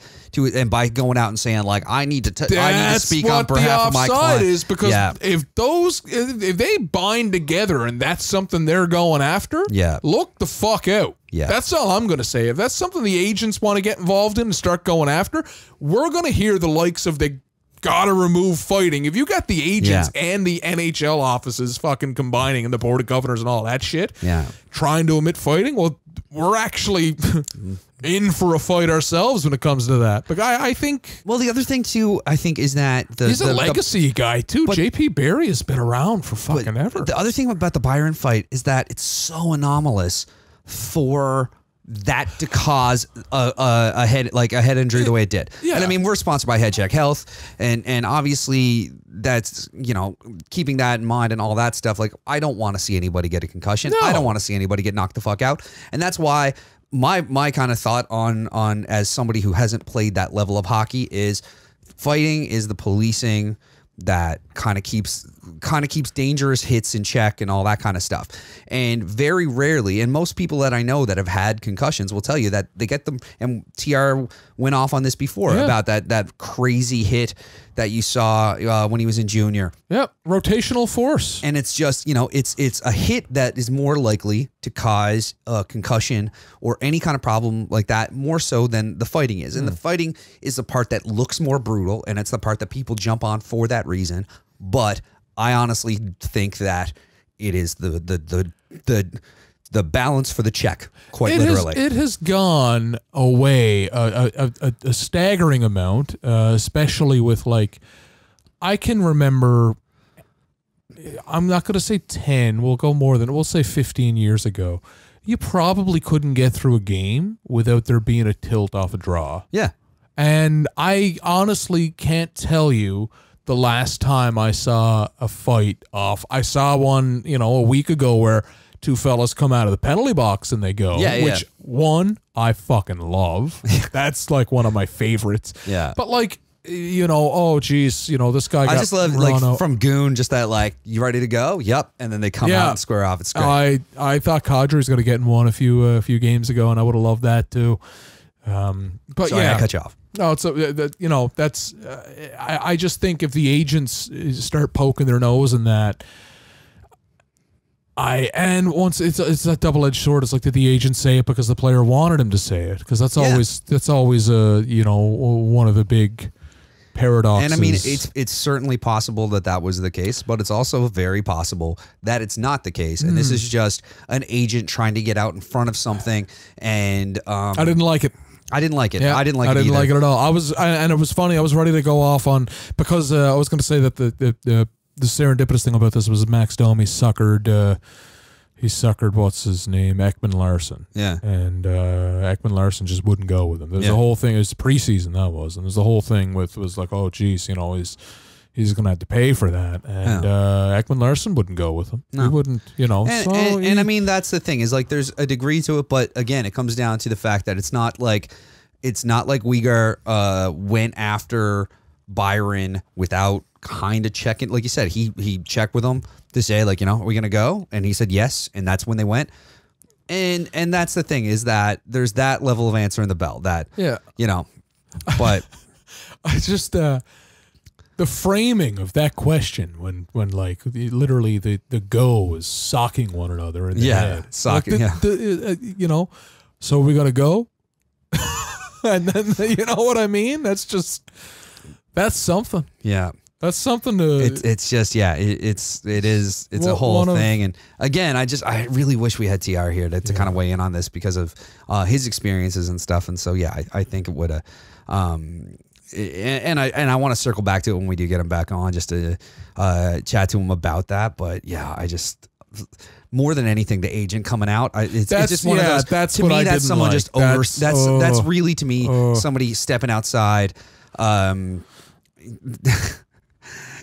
and by going out and saying like I need to speak on behalf of my client. Is because if they bind together and that's something they're going after, look the fuck out. Yeah. That's all I'm going to say. If that's something the agents want to get involved in and start going after, we're going to hear the likes of the gotta remove fighting. If you got the agents and the NHL offices fucking combining and the board of governors and all that shit, trying to omit fighting, well, we're actually in for a fight ourselves when it comes to that. But I think... Well, the other thing, too, I think is that... he's a legacy guy, too. J.P. Barry has been around for fucking ever. The other thing about the Byron fight is that it's so anomalous for... that to cause a head injury the way it did. Yeah. And I mean, we're sponsored by Head Check Health, and obviously that's, keeping that in mind and all that stuff. Like, I don't want to see anybody get a concussion. No. I don't want to see anybody get knocked the fuck out. And that's why my kind of thought on as somebody who hasn't played that level of hockey is fighting is the policing that kind of keeps dangerous hits in check and all that kind of stuff. And very rarely, and most people that I know that have had concussions will tell you that they get them, and TR went off on this before about that crazy hit that you saw when he was in junior. Yep, rotational force. And it's just, it's a hit that is more likely to cause a concussion or any kind of problem like that more so than the fighting is. And the fighting is the part that looks more brutal, and it's the part that people jump on for that reason. But I honestly think that it is the balance for the check, quite literally. It has gone away a staggering amount, especially with like, I can remember, I'm not going to say 10, we'll say 15 years ago. You probably couldn't get through a game without there being a tilt off a draw. Yeah. And I honestly can't tell you the last time I saw a fight off. I saw one, a week ago where two fellas come out of the penalty box and they go, which one I fucking love. That's like one of my favorites. Yeah. But like, oh geez, this guy got I just love like from Goon, just that like, you ready to go? Yep. And then they come out and square off. It's great. I thought Kadri's going to get in one a few games ago, and I would have loved that too. But sorry, I cut you off. No, it's that's. I just think if the agents start poking their nose in that, once it's that double-edged sword. It's like, did the agent say it because the player wanted him to say it? Because that's always one of the big paradoxes. And I mean, it's certainly possible that was the case, but it's also very possible that it's not the case, and this is just an agent trying to get out in front of something. And I didn't like it. I didn't like it. Yeah, I didn't like it at all. And it was funny. I was ready to go off on, because I was going to say that the serendipitous thing about this was Max Domi suckered. he suckered, what's his name, Ekman Larson. Yeah. And Ekman Larson just wouldn't go with him. There's a whole thing, it was preseason, that was, and there's the whole thing was like, oh, geez, you know, he's going to have to pay for that. And Ekman Larson wouldn't go with him. No. He wouldn't, you know. And I mean, that's the thing, is like there's a degree to it, but again, it comes down to the fact that it's not like Uyghur went after Byron without kind of checking. Like you said, he checked with him to say, like, you know, are we going to go? And he said yes, and that's when they went. And that's the thing, is that there's that level of answering the bell that, you know, but I just the framing of that question when like literally the go is socking one another in the head. Socking, like you know, so we got to go. And then, you know what I mean? That's something. Yeah. That's something to. It's just, it's a whole thing. And again, I really wish we had TR here to kind of weigh in on this because of his experiences and stuff. And so, I think it would have, and I want to circle back to it when we do get him back on, just to chat to him about that. But I just, more than anything, the agent coming out, it's just one of those. That's to what me, I that's didn't someone like. just over. That's really, to me, somebody stepping outside,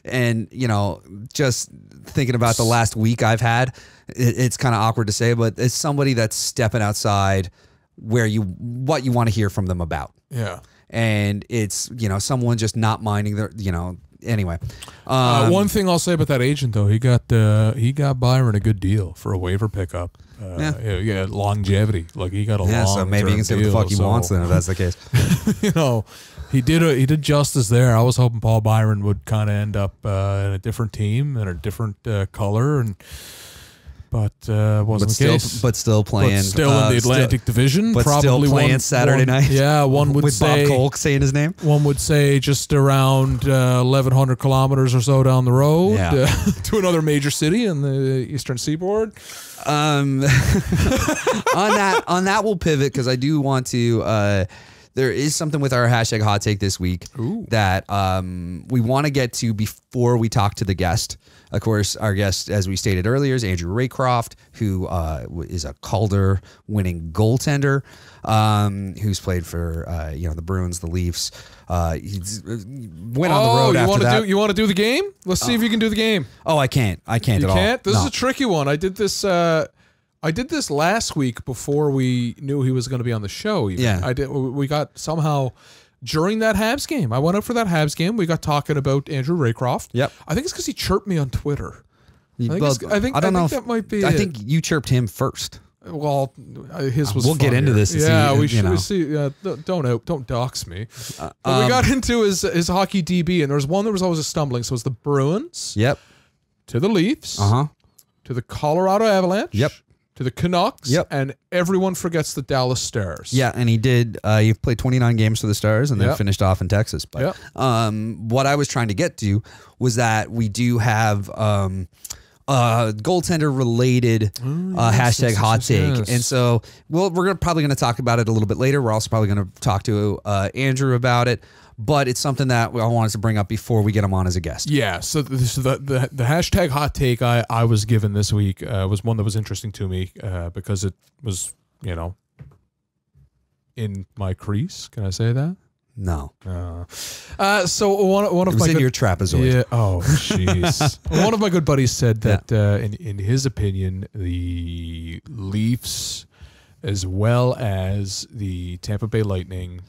and you know, just thinking about the last week I've had, it's kind of awkward to say, but it's somebody that's stepping outside what you want to hear from them about. Yeah. And it's, you know, someone just not minding their, you know, anyway. One thing I'll say about that agent, though, he got Byron a good deal for a waiver pickup. Longevity. Like, he got a long so maybe he can say what the fuck he wants then, if that's the case. You know, he did justice there. I was hoping Paul Byron would kind of end up in a different team and a different color, but wasn't the case. But still playing. But still in the Atlantic Division. But probably still playing Saturday night. Yeah, one would with say. Bob Kolk saying his name. One would say just around 1,100 kilometers or so down the road to another major city in the Eastern Seaboard. On that we'll pivot, because I do want to. There is something with our hashtag hot take this week that we want to get to before we talk to the guest. Of course, our guest, as we stated earlier, is Andrew Raycroft, who is a Calder winning goaltender, who's played for the Bruins, the Leafs. He's went on the road after that. You want to do the game? Let's see if you can do the game. Oh, I can't. I can't at all. You can't? This is a tricky one. I did this last week before we knew he was going to be on the show. Even. Yeah. We got somehow during that Habs game. I went up for that Habs game. We got talking about Andrew Raycroft. Yep. I think it's because he chirped me on Twitter. I think that might be. I think you chirped him first. Well, his was. We'll get into this. We see. Don't dox me. But we got into his hockey DB, and there was one that was always a stumbling. So it was the Bruins. Yep. To the Leafs. To the Colorado Avalanche. Yep. To the Canucks. Yep. And everyone forgets the Dallas Stars. Yeah, and he did. He played 29 games for the Stars and then finished off in Texas. But what I was trying to get to was that we do have goaltender related hashtag hot take. And so we're probably going to talk about it a little bit later. We're also probably going to talk to Andrew about it. But it's something that I wanted to bring up before we get him on as a guest. Yeah, so the hashtag hot take I was given this week was one that was interesting to me because it was, in my crease. Can I say that? No. So one of it was my in your trapezoid. Yeah. Oh, jeez. One of my good buddies said that in his opinion, the Leafs, as well as the Tampa Bay Lightning,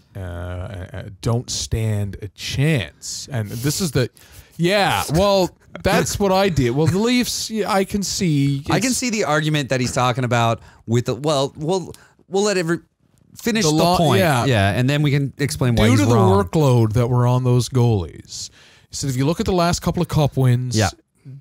don't stand a chance. And this is that's what I did. Well, the Leafs, I can see. I can see the argument that he's talking about with the, we'll let finish the point. Yeah, and then we can explain why he's wrong. Due to the workload that were on those goalies. He said if you look at the last couple of Cup wins,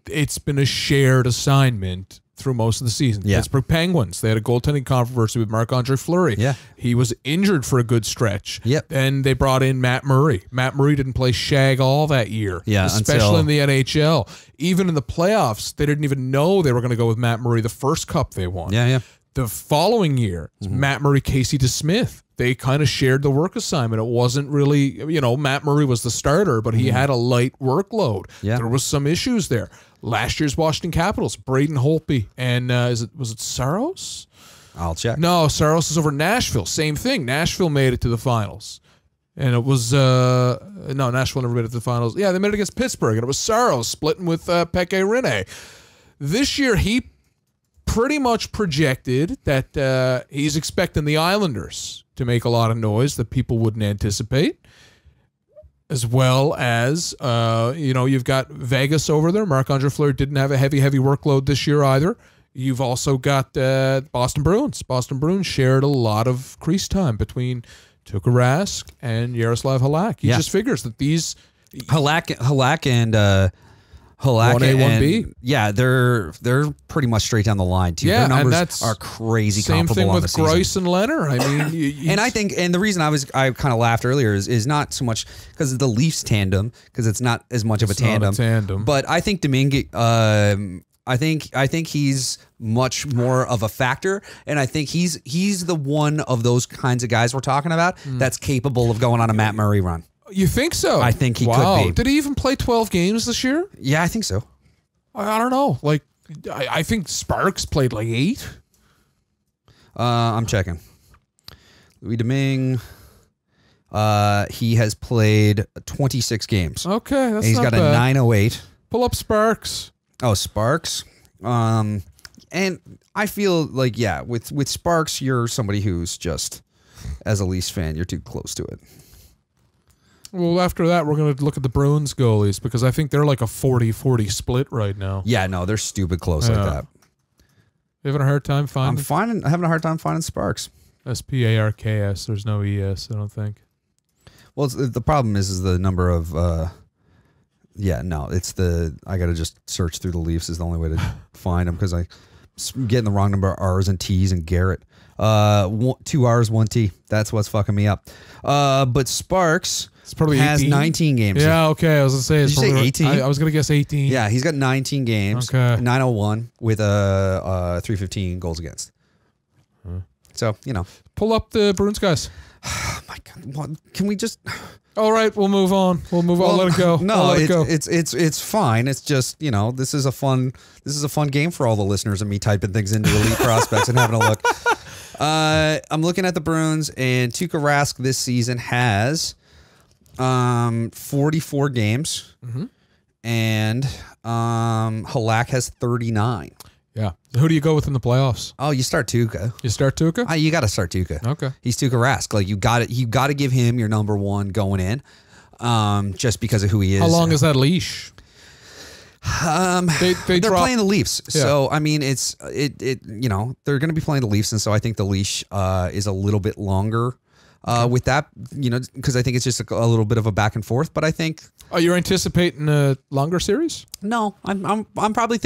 it's been a shared assignment through most of the season. Yeah. Pittsburgh Penguins, they had a goaltending controversy with Marc-Andre Fleury. Yeah. He was injured for a good stretch. Yep. And they brought in Matt Murray. Matt Murray didn't play shag all that year. Yeah, especially in the NHL. Even in the playoffs, they didn't even know they were going to go with Matt Murray the first Cup they won. Yeah, yeah. The following year, Matt Murray, Casey DeSmith. they kind of shared the work assignment. It wasn't really, Matt Murray was the starter, but he had a light workload. Yeah. There was some issues there. Last year's Washington Capitals, Braden Holtby and was it Saros? I'll check. No, Saros is over Nashville. Same thing. Nashville made it to the finals. And it was, no, Nashville never made it to the finals. Yeah, they made it against Pittsburgh, and it was Saros splitting with Peke Rinne. This year, he pretty much projected that he's expecting the Islanders to make a lot of noise that people wouldn't anticipate, as well as, you've got Vegas over there. Marc-Andre Fleury didn't have a heavy workload this year either. You've also got Boston Bruins. Boston Bruins shared a lot of crease time between Tuukka Rask and Yaroslav Halak. He just figures that these Halak and 1A, 1B. Yeah, they're pretty much straight down the line too. Yeah, their numbers are crazy. Same comparable thing on with the season. Greiss and Leonard. I mean, and I think, and the reason I kind of laughed earlier is not so much because of the Leafs tandem, because it's not as much of a tandem. But I think Domingue. I think he's much more of a factor, and I think he's the one of those kinds of guys we're talking about that's capable of going on a Matt Murray run. You think so? I think he could be. Did he even play 12 games this year? Yeah, I think so. I don't know. Like, I think Sparks played like 8. I'm checking. Louis Domingue. He has played 26 games. Okay, that's he's not got bad. a 908. Pull up Sparks. Oh, Sparks. And I feel like, yeah, with Sparks, you're somebody who's just, as a Leafs fan, you're too close to it. Well, after that, we're going to look at the Bruins goalies because I think they're like a 40-40 split right now. Yeah, no, they're stupid close like that. You having a hard time finding? I'm having a hard time finding Sparks. Sparks. There's no ES, I don't think. Well, the problem is the number of... Yeah, no, I got to just search through the Leafs is the only way to find them because I'm getting the wrong number of R's and T's and Garrett. 2 R's, 1 T. That's what's fucking me up. But Sparks has 19 games. Yeah, okay. I was going to say. Did you say 18? I was going to guess 18. Yeah, he's got 19 games. Okay. 901 with a 315 goals against. So, Pull up the Bruins guys. Oh my God. Can we just... All right, we'll move on. Let it go. No, it's fine. It's just, this is a fun game for all the listeners and me typing things into Elite Prospects and having a look. I'm looking at the Bruins, and Tuukka Rask this season has 44 games, and Halak has 39. Yeah. Who do you go with in the playoffs? Oh, you start Tuukka. You start Tuukka? You got to start Tuukka. Okay. He's Tuukka Rask. Like you got to give him your number one going in, just because of who he is. How long is that leash? They're playing the Leafs, so I mean they're going to be playing the Leafs, and so I think the leash is a little bit longer with that, because I think it's just a little bit of a back and forth. But I think. Oh, you're anticipating a longer series? No, I'm probably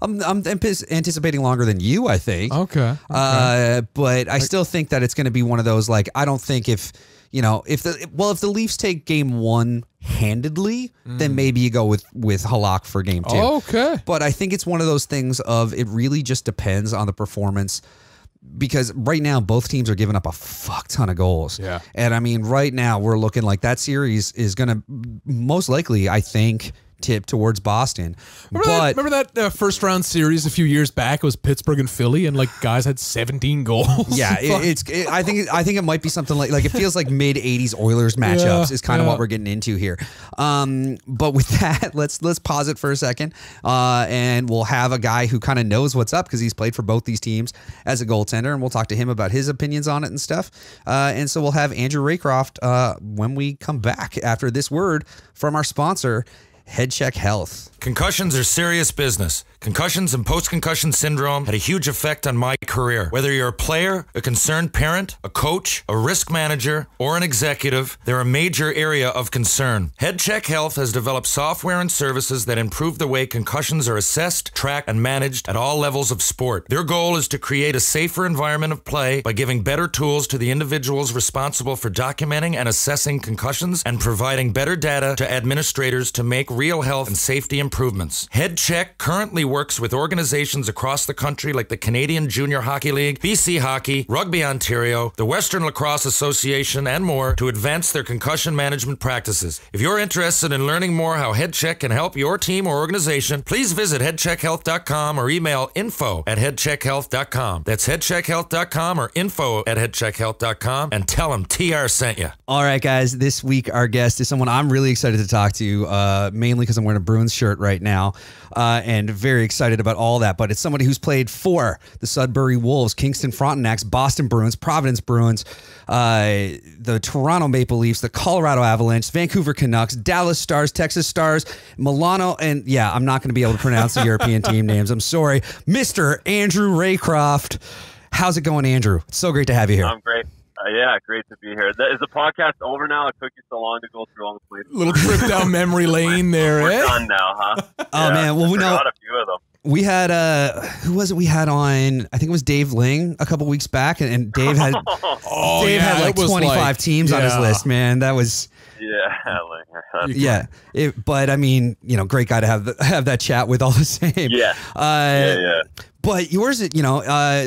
I'm anticipating longer than you. I think. Okay. But I still think that it's going to be one of those, like, I don't think if the Leafs take game one handedly, then maybe you go with Halak for game two. Okay. But I think it's one of those things of it really just depends on the performance. Because right now, both teams are giving up a fuck ton of goals. Yeah. And I mean, right now, we're looking like that series is going to most likely, I think, tip towards Boston. Remember that first round series a few years back? It was Pittsburgh and Philly, and like guys had 17 goals. Yeah, I think it might be something like it feels like mid '80s Oilers matchups is kind of what we're getting into here. But with that, let's pause it for a second, and we'll have a guy who kind of knows what's up because he's played for both these teams as a goaltender, and we'll talk to him about his opinions on it and stuff. And so we'll have Andrew Raycroft when we come back after this word from our sponsor, Head Check Health. Concussions are serious business. Concussions and post-concussion syndrome had a huge effect on my career. Whether you're a player, a concerned parent, a coach, a risk manager, or an executive, they're a major area of concern. Head Check Health has developed software and services that improve the way concussions are assessed, tracked, and managed at all levels of sport. Their goal is to create a safer environment of play by giving better tools to the individuals responsible for documenting and assessing concussions and providing better data to administrators to make real health and safety improvements. HeadCheck currently works with organizations across the country like the Canadian Junior Hockey League, BC Hockey, Rugby Ontario, the Western Lacrosse Association, and more to advance their concussion management practices. If you're interested in learning more how HeadCheck can help your team or organization, please visit headcheckhealth.com or email info@headcheckhealth.com. That's headcheckhealth.com or info@headcheckhealth.com, and tell them TR sent you. All right, guys. This week, our guest is someone I'm really excited to talk to, mainly because I'm wearing a Bruins shirt right now, and very excited about all that. But it's somebody who's played for the Sudbury Wolves, Kingston Frontenacs, Boston Bruins, Providence Bruins, the Toronto Maple Leafs, the Colorado Avalanche, Vancouver Canucks, Dallas Stars, Texas Stars, Milano, and yeah, I'm not going to be able to pronounce the European team names. I'm sorry. Mr. Andrew Raycroft. How's it going, Andrew? It's so great to have you here. I'm great. Yeah, great to be here. Is the podcast over now? It took you so long to go through all the places. Little trip down memory lane there, We're eh? done now, huh? Oh, man. Well, we know a few of them. we had, who was it we had on? I think it was Dave Ling a couple weeks back, and Dave had, Dave had like 25 teams on his list, man. That was... Yeah, but I mean, you know, great guy to have that chat with all the same. Yeah. But yours, you know,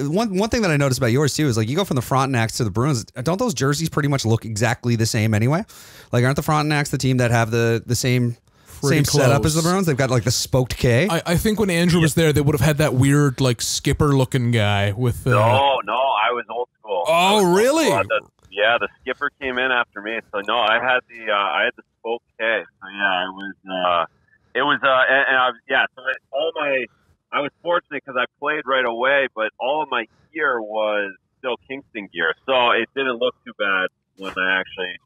one thing that I noticed about yours too is like you go from the Frontenacs to the Bruins. Don't those jerseys pretty much look exactly the same anyway? Like, aren't the Frontenacs the team that have the same setup as the Bruins? They've got like the spoked K. I think when Andrew was there, they would have had that weird like skipper looking guy with. No, I was old school. Oh, really? Yeah, the skipper came in after me. So no, I had the spoke K. So yeah, I was fortunate because I played right away, but all of my gear was still Kingston gear, so it didn't look too bad when I actually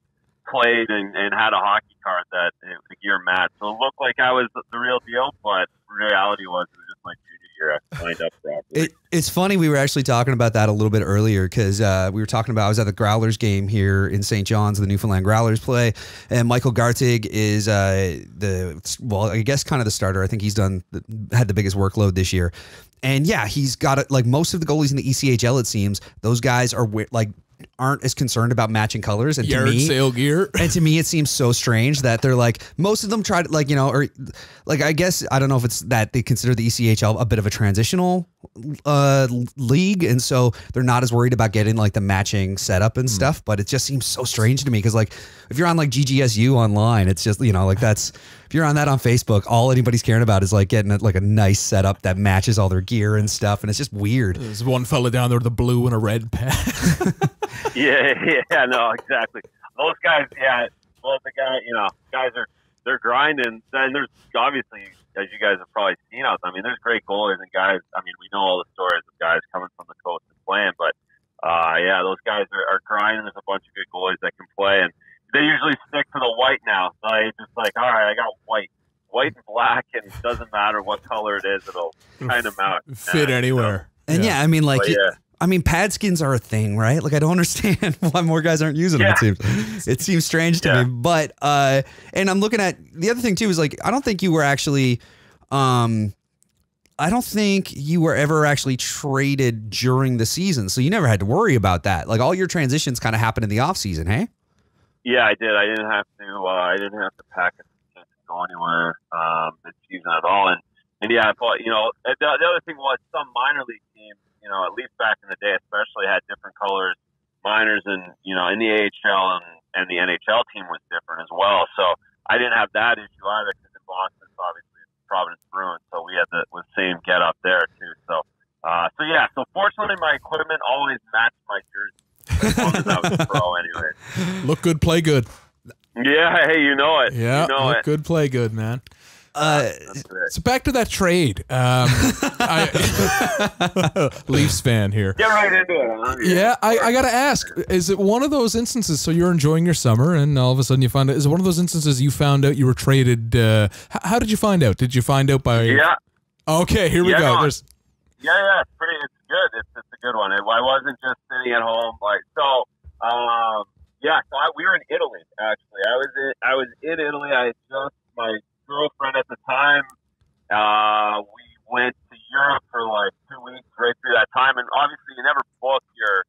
played and had a hockey card that the gear matched. So it looked like I was the real deal, but reality was it was just my junior year. I signed up properly. It's funny, we were actually talking about that a little bit earlier because we were talking about I was at the Growlers game here in St. John's, the Newfoundland Growlers play, and Michael Gartig is I guess kind of the starter. I think he's had the biggest workload this year, and yeah, he's got like most of the goalies in the ECHL. It seems those guys are like aren't as concerned about matching colors, and yard sale gear. And to me, it seems so strange that they're like, most of them try to, like, you know, or like, I guess I don't know if it's that they consider the ECHL a bit of a transitional league, and so they're not as worried about getting like the matching setup and stuff. But it just seems so strange to me because like if you're on like GGSU online, it's just, you know, like if you're on that on Facebook, all anybody's caring about is like getting like a nice setup that matches all their gear and stuff, and it's just weird. There's one fella down there with a blue and a red pad. Yeah, no, exactly. Those guys, well, they're grinding, and there's obviously, as you guys have probably seen out, I mean, there's great goalies and guys. I mean, we know all the stories of guys coming from the coast and playing, but those guys are grinding. There's a bunch of good goalies that can play, and they usually stick to the white now. So it's just like, all right, I got white and black, and it doesn't matter what color it is, it'll kind of fit anywhere. And I mean, like, I mean, pad skins are a thing, right? Like, I don't understand why more guys aren't using them. It seems strange to me, but and I'm looking at the other thing too is like, I don't think you were ever actually traded during the season, so you never had to worry about that. Like, all your transitions kind of happened in the off season, hey? Yeah, I did. I didn't have to pack it to go anywhere this season at all, and yeah, but you know, the other thing was some minor league teams, you know, at least back in the day, especially had different colors, minors, and you know, in the AHL and the NHL team was different as well. So I didn't have that issue either because in Boston, it's obviously Providence Bruins, so we had the same get up there too. So so fortunately, my equipment always matched my jersey as long as I was pro, anyway. Look good, play good. Yeah, hey, you know it. Yeah, you know look good, play good, man. So back to that trade. Leafs fan here. Get right into it. Huh? Yeah, I got to ask, is it one of those instances, so you're enjoying your summer and all of a sudden you find out, is it one of those instances you found out you were traded? How did you find out? Did you find out by... Yeah. Okay, here we go. No, it's good. It's a good one. I wasn't just sitting at home. We were in Italy, actually. I was in Italy. My girlfriend at the time, we went to Europe for like 2 weeks right through that time, and obviously you never book your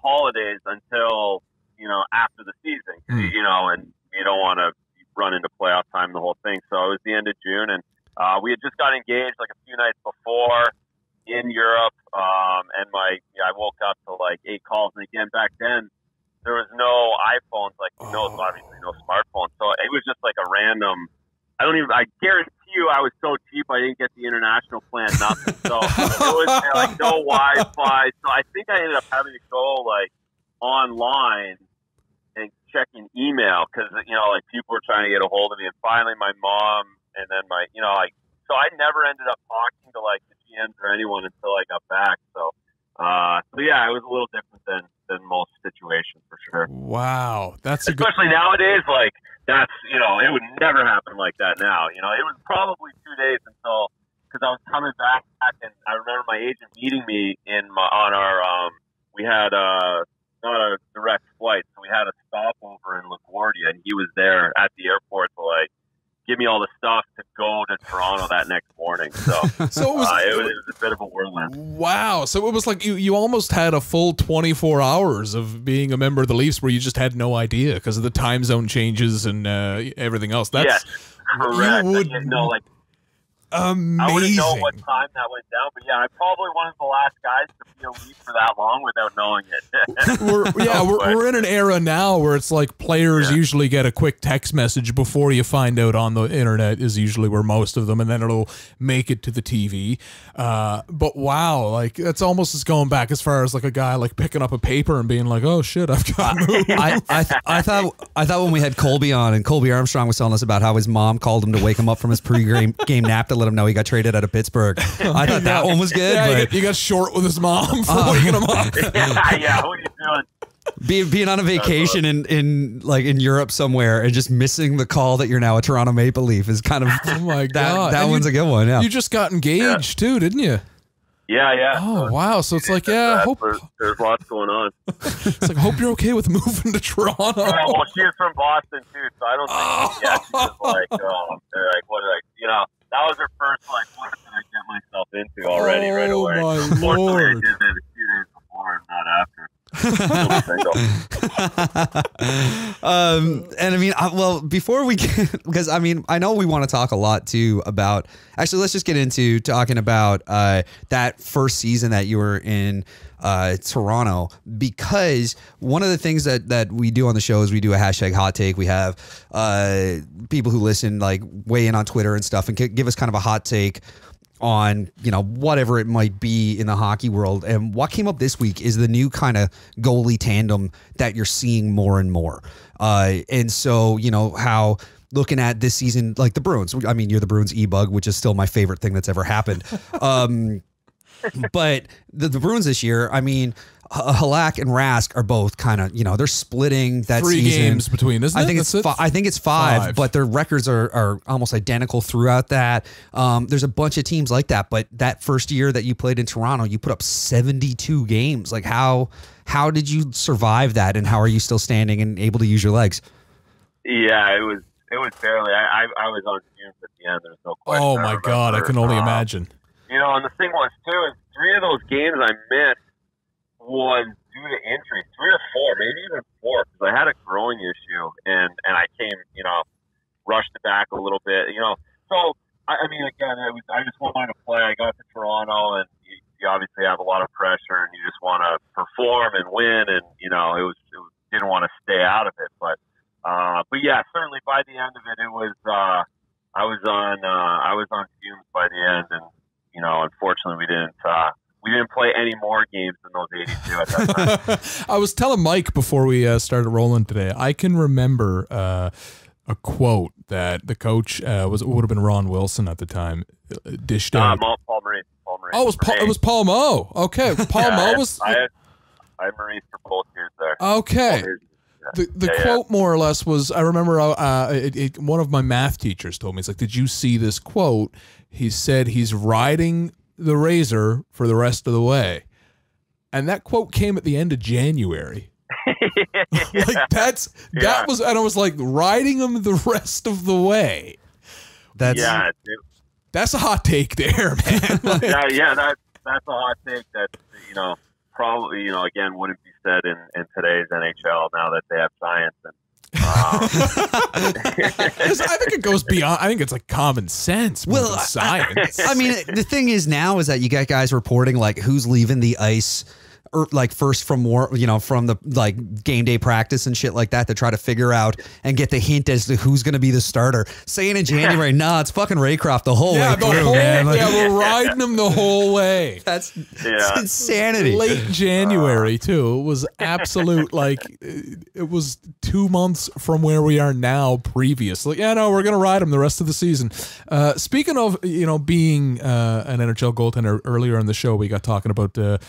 holidays until, you know, after the season, you know, and you don't want to run into playoff time, the whole thing. So engaged like a few nights before in Europe, and I woke up to like 8 calls, and again back then there was no iPhones, like obviously no smartphones, so it was just like a random. I guarantee you I was so cheap I didn't get the international plan, nothing. So it was like no Wi-Fi. So I think I ended up having to go like online and checking email because, like people were trying to get a hold of me. And finally my mom and then so I never ended up talking to like the GMs or anyone until I got back. So yeah, it was a little different than most situations for sure. Wow. Especially nowadays, like, that's, it would never happen like that now. It was probably 2 days until, because I was coming back, and I remember my agent meeting me we had not a direct flight, so we had a stopover in LaGuardia, and he was there at the airport to like give me all the stuff to go to Toronto that next morning. So, it was a bit of a whirlwind. Wow. So it was like you almost had a full 24 hours of being a member of the Leafs where you just had no idea because of the time zone changes and everything else. Yes, correct. You would amazing. I wouldn't know what time that went down, but yeah, I'm probably one of the last guys to be a Leaf for that long without knowing it. we're in an era now where it's like players usually get a quick text message before you find out on the internet is usually where most of them, and then it'll make it to the TV. But wow, like that's almost as going back as far as like a guy like picking up a paper and being like, oh shit, I've got to move. I thought when we had Colby on and Colby Armstrong was telling us about how his mom called him to wake him up from his pre-game nap to let him know he got traded out of Pittsburgh. I thought that one was good. Yeah, but you got short with his mom for waking him up. Yeah, what are you doing? Being on a vacation in Europe somewhere and just missing the call that you're now a Toronto Maple Leaf is kind of oh my god. That one's a good one. Yeah, you just got engaged too, didn't you? Yeah. Oh wow! So it's like there's lots going on. It's like hope you're okay with moving to Toronto. Well, she is from Boston too, so I don't think she was like, what did I, that was her first like, what did I get myself into already right away. My Unfortunately, Lord. I did it a few days before and not after. And I mean, before we get, because I mean, I know we want to talk a lot too about, actually, let's just get into talking about that first season that you were in Toronto, because one of the things that we do on the show is we do a hashtag hot take. We have people who listen like weigh in on Twitter and stuff and give us kind of a hot take on, whatever it might be in the hockey world. And what came up this week is the new kind of goalie tandem that you're seeing more and more. And so, how looking at this season, like the Bruins, I mean, you're the Bruins e-bug, which is still my favorite thing that's ever happened. But the Bruins this year, I mean, Halak and Rask are both kind of, they're splitting that 3 season. games between, isn't it? I think it's five, but their records are almost identical throughout that. There's a bunch of teams like that, but that first year that you played in Toronto, you put up 72 games. Like how did you survive that, and how are you still standing and able to use your legs? Yeah, it was barely. I was on fumes at the end. There's no question. Oh my God, I can only imagine. And the thing was too is 3 of those games I missed was due to injury, 3 or 4, maybe even 4, because I had a growing issue and I came, rushed it back a little bit, So I mean, again, I just wanted to play. I got to Toronto, and you obviously have a lot of pressure, and you just want to perform and win, and didn't want to stay out of it, but yeah, certainly by the end of it, it was I was on fumes by the end, and unfortunately we didn't play any more games than those 82 at that time. I was telling Mike before we started rolling today, I can remember a quote that the coach would have been Ron Wilson at the time, dished out. Paul Maurice. Oh, it was Paul Mo. Okay, Paul Mo was. I had Maurice for both years there. Okay. The quote more or less was, I remember one of my math teachers told me, it's like, did you see this quote? He said he's riding the razor for the rest of the way. And that quote came at the end of January. Like that was, and I was like, riding him the rest of the way. That's a hot take there, man. Like, that's a hot take that, probably, again, wouldn't be said in today's NHL now that they have science. And I think it goes beyond. I think it's like common sense. Well, science. I mean, the thing is now is that you got guys reporting like who's leaving the ice, or like first from war, from the like game day practice and shit like that to try to figure out and get the hint as to who's going to be the starter. Saying in January, nah, it's fucking Raycroft the whole way through, man. Like, we're riding him the whole way. That's insanity. Late January too. It was absolute like it was 2 months from where we are now. Previously, we're gonna ride him the rest of the season. Speaking of being an NHL goaltender, earlier in the show we got talking about.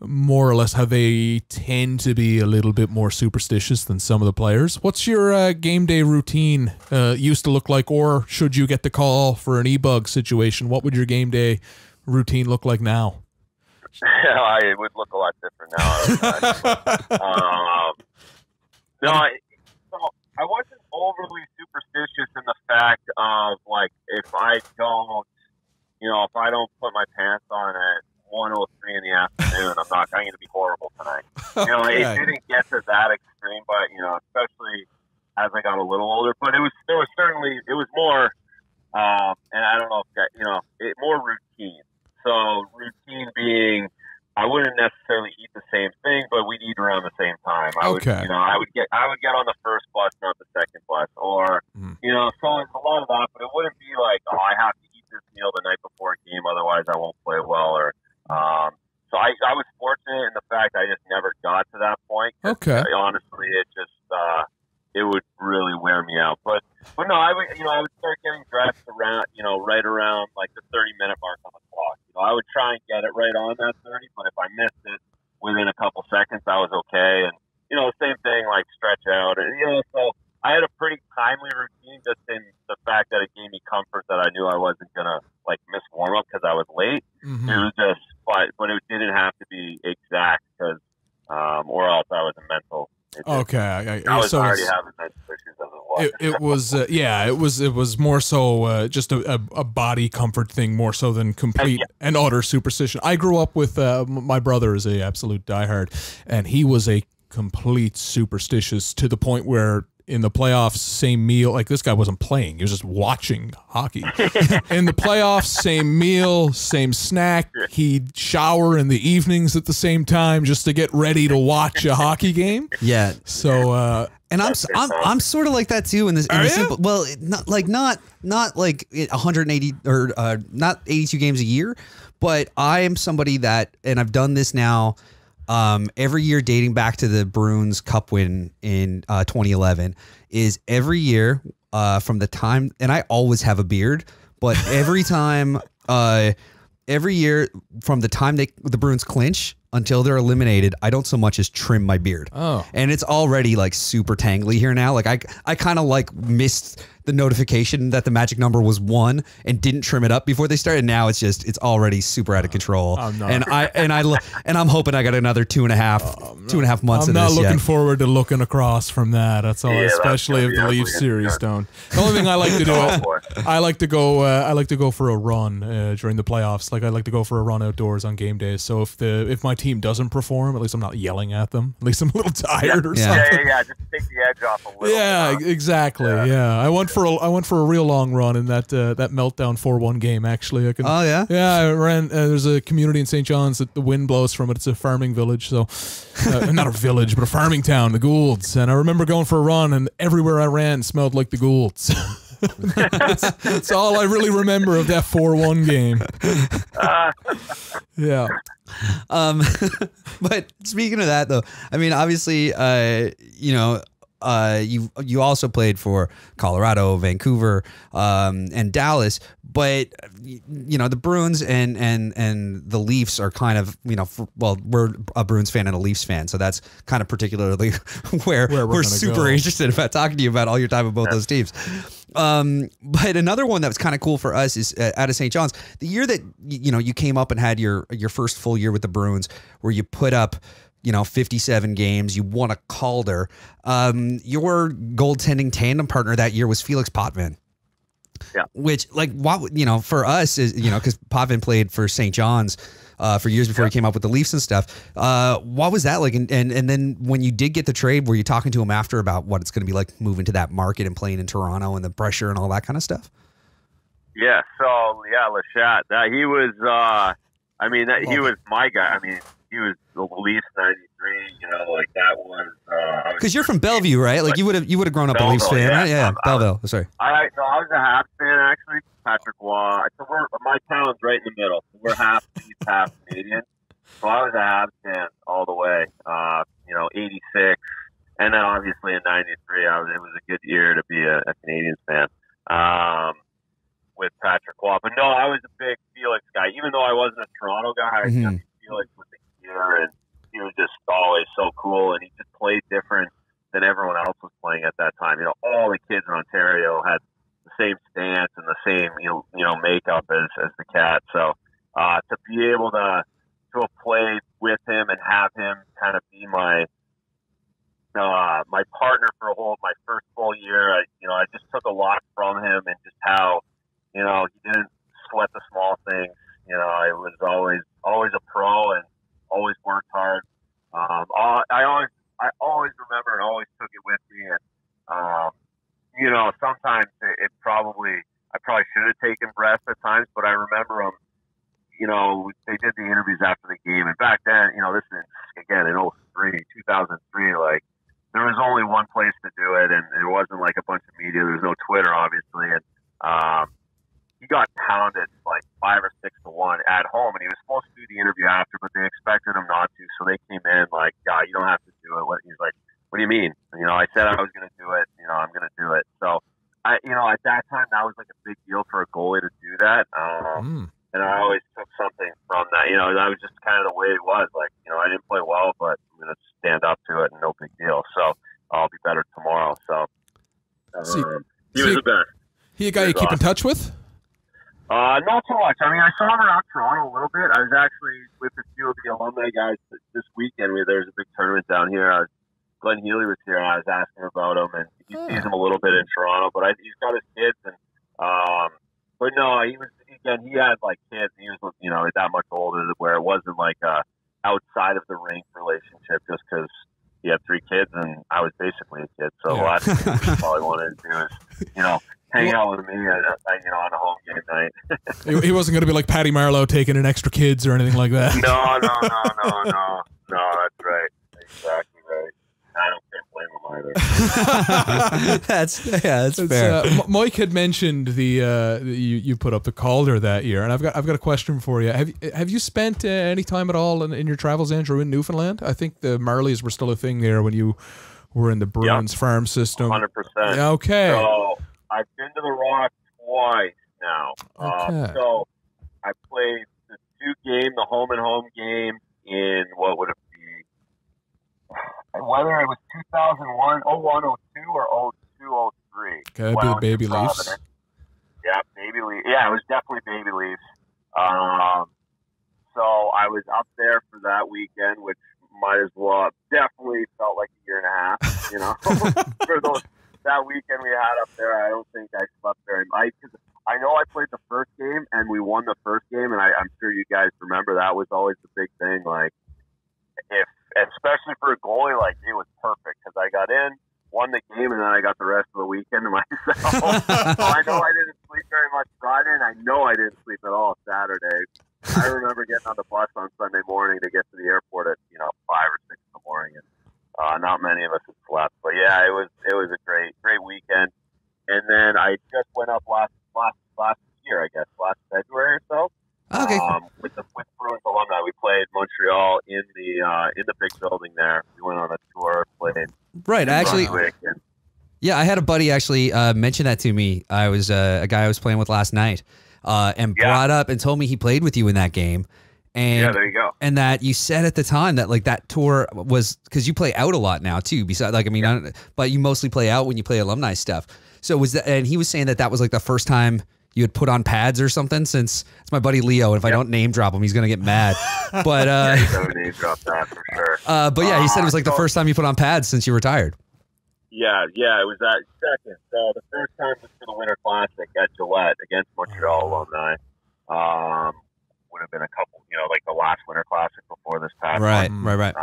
More or less how they tend to be a little bit more superstitious than some of the players. What's your game day routine used to look like, or should you get the call for an e-bug situation, what would your game day routine look like now? It would look a lot different now. I wasn't overly superstitious in the fact of like if I don't put my pants on at 1:03 in the afternoon, I'm going to be horrible tonight. It didn't get to that extreme, but especially as I got a little older. But it was more, and I don't know if that, more routine. So routine being, I wouldn't necessarily eat the same thing, but we'd eat around the same time. I would get on the first bus, not the second bus, or so it's a lot of that. But it wouldn't be like, I have to eat this meal the night before a game, otherwise I won't play well, or. So I was fortunate in the fact I just never got to that point. Okay. Honestly, it just it would really wear me out. But no, I would start getting dressed around right around like the 30-minute mark on the clock. I would try and get it right on that 30, but if I missed it within a couple seconds, I was okay. And same thing, like stretch out, and so I had a pretty timely routine, just in the fact that it gave me comfort that I knew I wasn't gonna like miss warm up because I was late. Mm-hmm. It was just, but it didn't have to be exact because, or else I was a mental. Okay, I was already having mental issues as well. It was more so just a body comfort thing, more so than complete and utter superstition. I grew up with my brother is a absolute diehard, and he was a complete superstitious to the point where in the playoffs, same meal, like this guy wasn't playing, he was just watching hockey. In the playoffs, same meal, same snack. He'd shower in the evenings at the same time just to get ready to watch a hockey game. Yeah. So and I'm sort of like that too in this simple, well, not like 180 or not 82 games a year, but I am somebody that, and I've done this now every year dating back to the Bruins Cup win in 2011, is every year from the time, and I always have a beard, but every time, every year from the time the Bruins clinch until they're eliminated, I don't so much as trim my beard. Oh. And it's already like super tangly here now. Like I kind of like missed the notification that the magic number was 1 and didn't trim it up before they started. Now it's already super out of control. And I'm hoping I got another 2.5 months. I'm not looking forward to looking across from that. That's all, especially if the Leafs series don't. The only thing I like to do, I like to go for a run during the playoffs. Like I like to go for a run outdoors on game days. So if my team doesn't perform, at least I'm not yelling at them. At least I'm a little tired or something. Yeah. Just take the edge off a little. Yeah, exactly. Yeah. I went for a real long run in that meltdown 4-1 game. Actually, yeah. I ran. There's a community in St. John's that the wind blows from it. It's a farming village, so not a village, but a farming town, the Goulds. And I remember going for a run, and everywhere I ran smelled like the Goulds. That's all I really remember of that 4-1 game. Yeah. But speaking of that, though, I mean, obviously, you also played for Colorado, Vancouver, and Dallas, but the Bruins and the Leafs are kind of we're a Bruins fan and a Leafs fan, so that's kind of particularly where we're super interested about talking to you about all your time with both those teams. But another one that was kind of cool for us is out of St. John's, the year that you came up and had your first full year with the Bruins, where you put up 57 games, you won a Calder. Your goaltending tandem partner that year was Felix Potvin. Yeah. Which, like, for us is, because Potvin played for St. John's for years before he came up with the Leafs and stuff. What was that like? And then when you did get the trade, were you talking to him after about what it's going to be like moving to that market and playing in Toronto and the pressure and all that kind of stuff? Yeah. So yeah, Lachat. He was. He was my guy. I mean, he was the Leafs '93. You know, like that was. Because you're from Bellevue, right? Like you would have grown up a Leafs fan, right? Yeah, Belleville. Sorry. I was a Habs fan actually. Patrick Waugh. So my town's right in the middle. So we're half Leafs, half Canadian. So I was a Habs fan all the way. 86, and then obviously in '93, it was a good year to be a Canadiens fan. With Patrick Waugh. But no, I was a big Felix guy. Even though I wasn't a Toronto guy, I think Felix was a gear, and he was just always so cool, and he just played different than everyone else was playing at that time. You know, all the kids in Ontario had the same stance and the same, makeup as the Cat. So to be able to have played with him and have him kind of be my partner for my first full year, I just took a lot from him, and just how, he didn't sweat the small things. I was always a pro and always worked hard. I always remember and always took it with me. And, sometimes I probably should have taken breaths at times, but I remember him, they did the interviews after the game. And back then, this is, again, in 2003, like, there was only one place to do it, and it wasn't like a bunch of media. There was no Twitter, obviously. And, he got pounded like 5 or 6 to 1 at home, and he was supposed to do the interview after, but they expected him not to. So they came in like, "Yeah, you don't have to do it." He's like, "What do you mean?" I said I was going to do it. I'm going to do it. So at that time, that was like a big deal for a goalie to do that. And I always took something from that. That was just kind of the way it was. Like, I didn't play well, but I'm going to stand up to it, and no big deal. So I'll be better tomorrow. So he was the best. He a guy you keep in touch with? Not too much. I mean, I saw him around Toronto a little bit. I was actually with a few of the alumni guys this weekend. There's a big tournament down here. Glenn Healy was here, and I was asking about him, and he sees him a little bit in Toronto. But he's got his kids, and but no, he had like kids. He was that much older, where it wasn't like a outside of the rink relationship, just because he had 3 kids, and I was basically a kid. So the last thing he probably wanted to do is hang out with me on a home game night. He wasn't going to be like Patty Marleau taking in extra kids or anything like that. No, that's right. Exactly right. I don't blame him either. That's fair. Mike had mentioned you put up the Calder that year, and I've got a question for you. Have you spent any time at all in your travels, Andrew, in Newfoundland? I think the Marleys were still a thing there when you were in the Bruins farm system. 100%. Okay. So I've been to the Rock twice now. Okay. So I played the 2 game, the home and home game in what would it be? Whether it was 2001, 01, 02, or 02, 03. Okay, be the Baby Leafs. Yeah, Baby Leafs. Yeah, it was definitely Baby Leafs. So I was up there for that weekend, which might as well definitely felt like a year and a half. For that weekend we had up there, I don't think I slept very much. I know I played the first game and we won the first game, and I'm sure you guys remember that was always the big thing. Like, especially for a goalie, like, it was perfect because I got in, won the game, and then I got the rest of the weekend to myself. So I know I didn't sleep very much Friday, and I know I didn't sleep at all Saturday. I remember getting on the bus on Sunday morning to get to the airport at 5 or 6 in the morning, and not many of us had slept. But yeah, it was a great weekend. And then I just went up last year, I guess, last February or so. Okay. With Bruins alumni, we played Montreal in the big building there. We went on a tour, played. Right, actually. And, yeah, I had a buddy actually mention that to me. I was a guy I was playing with last night, and brought up and told me he played with you in that game. And, yeah, there you go. And that you said at the time that like that tour was because you play out a lot now too. Besides, like, I mean, but you mostly play out when you play alumni stuff. So was that? And he was saying that was like the first time you had put on pads or something. Since it's my buddy Leo, and if I don't name drop him, he's gonna get mad. But he's gonna name drop that for sure. But yeah, he said it was like the first time you put on pads since you retired. Yeah, it was that second. So the first time was for the Winter Classic at Gillette against Montreal alumni. would have been a couple, like the last Winter Classic before this past Right. when the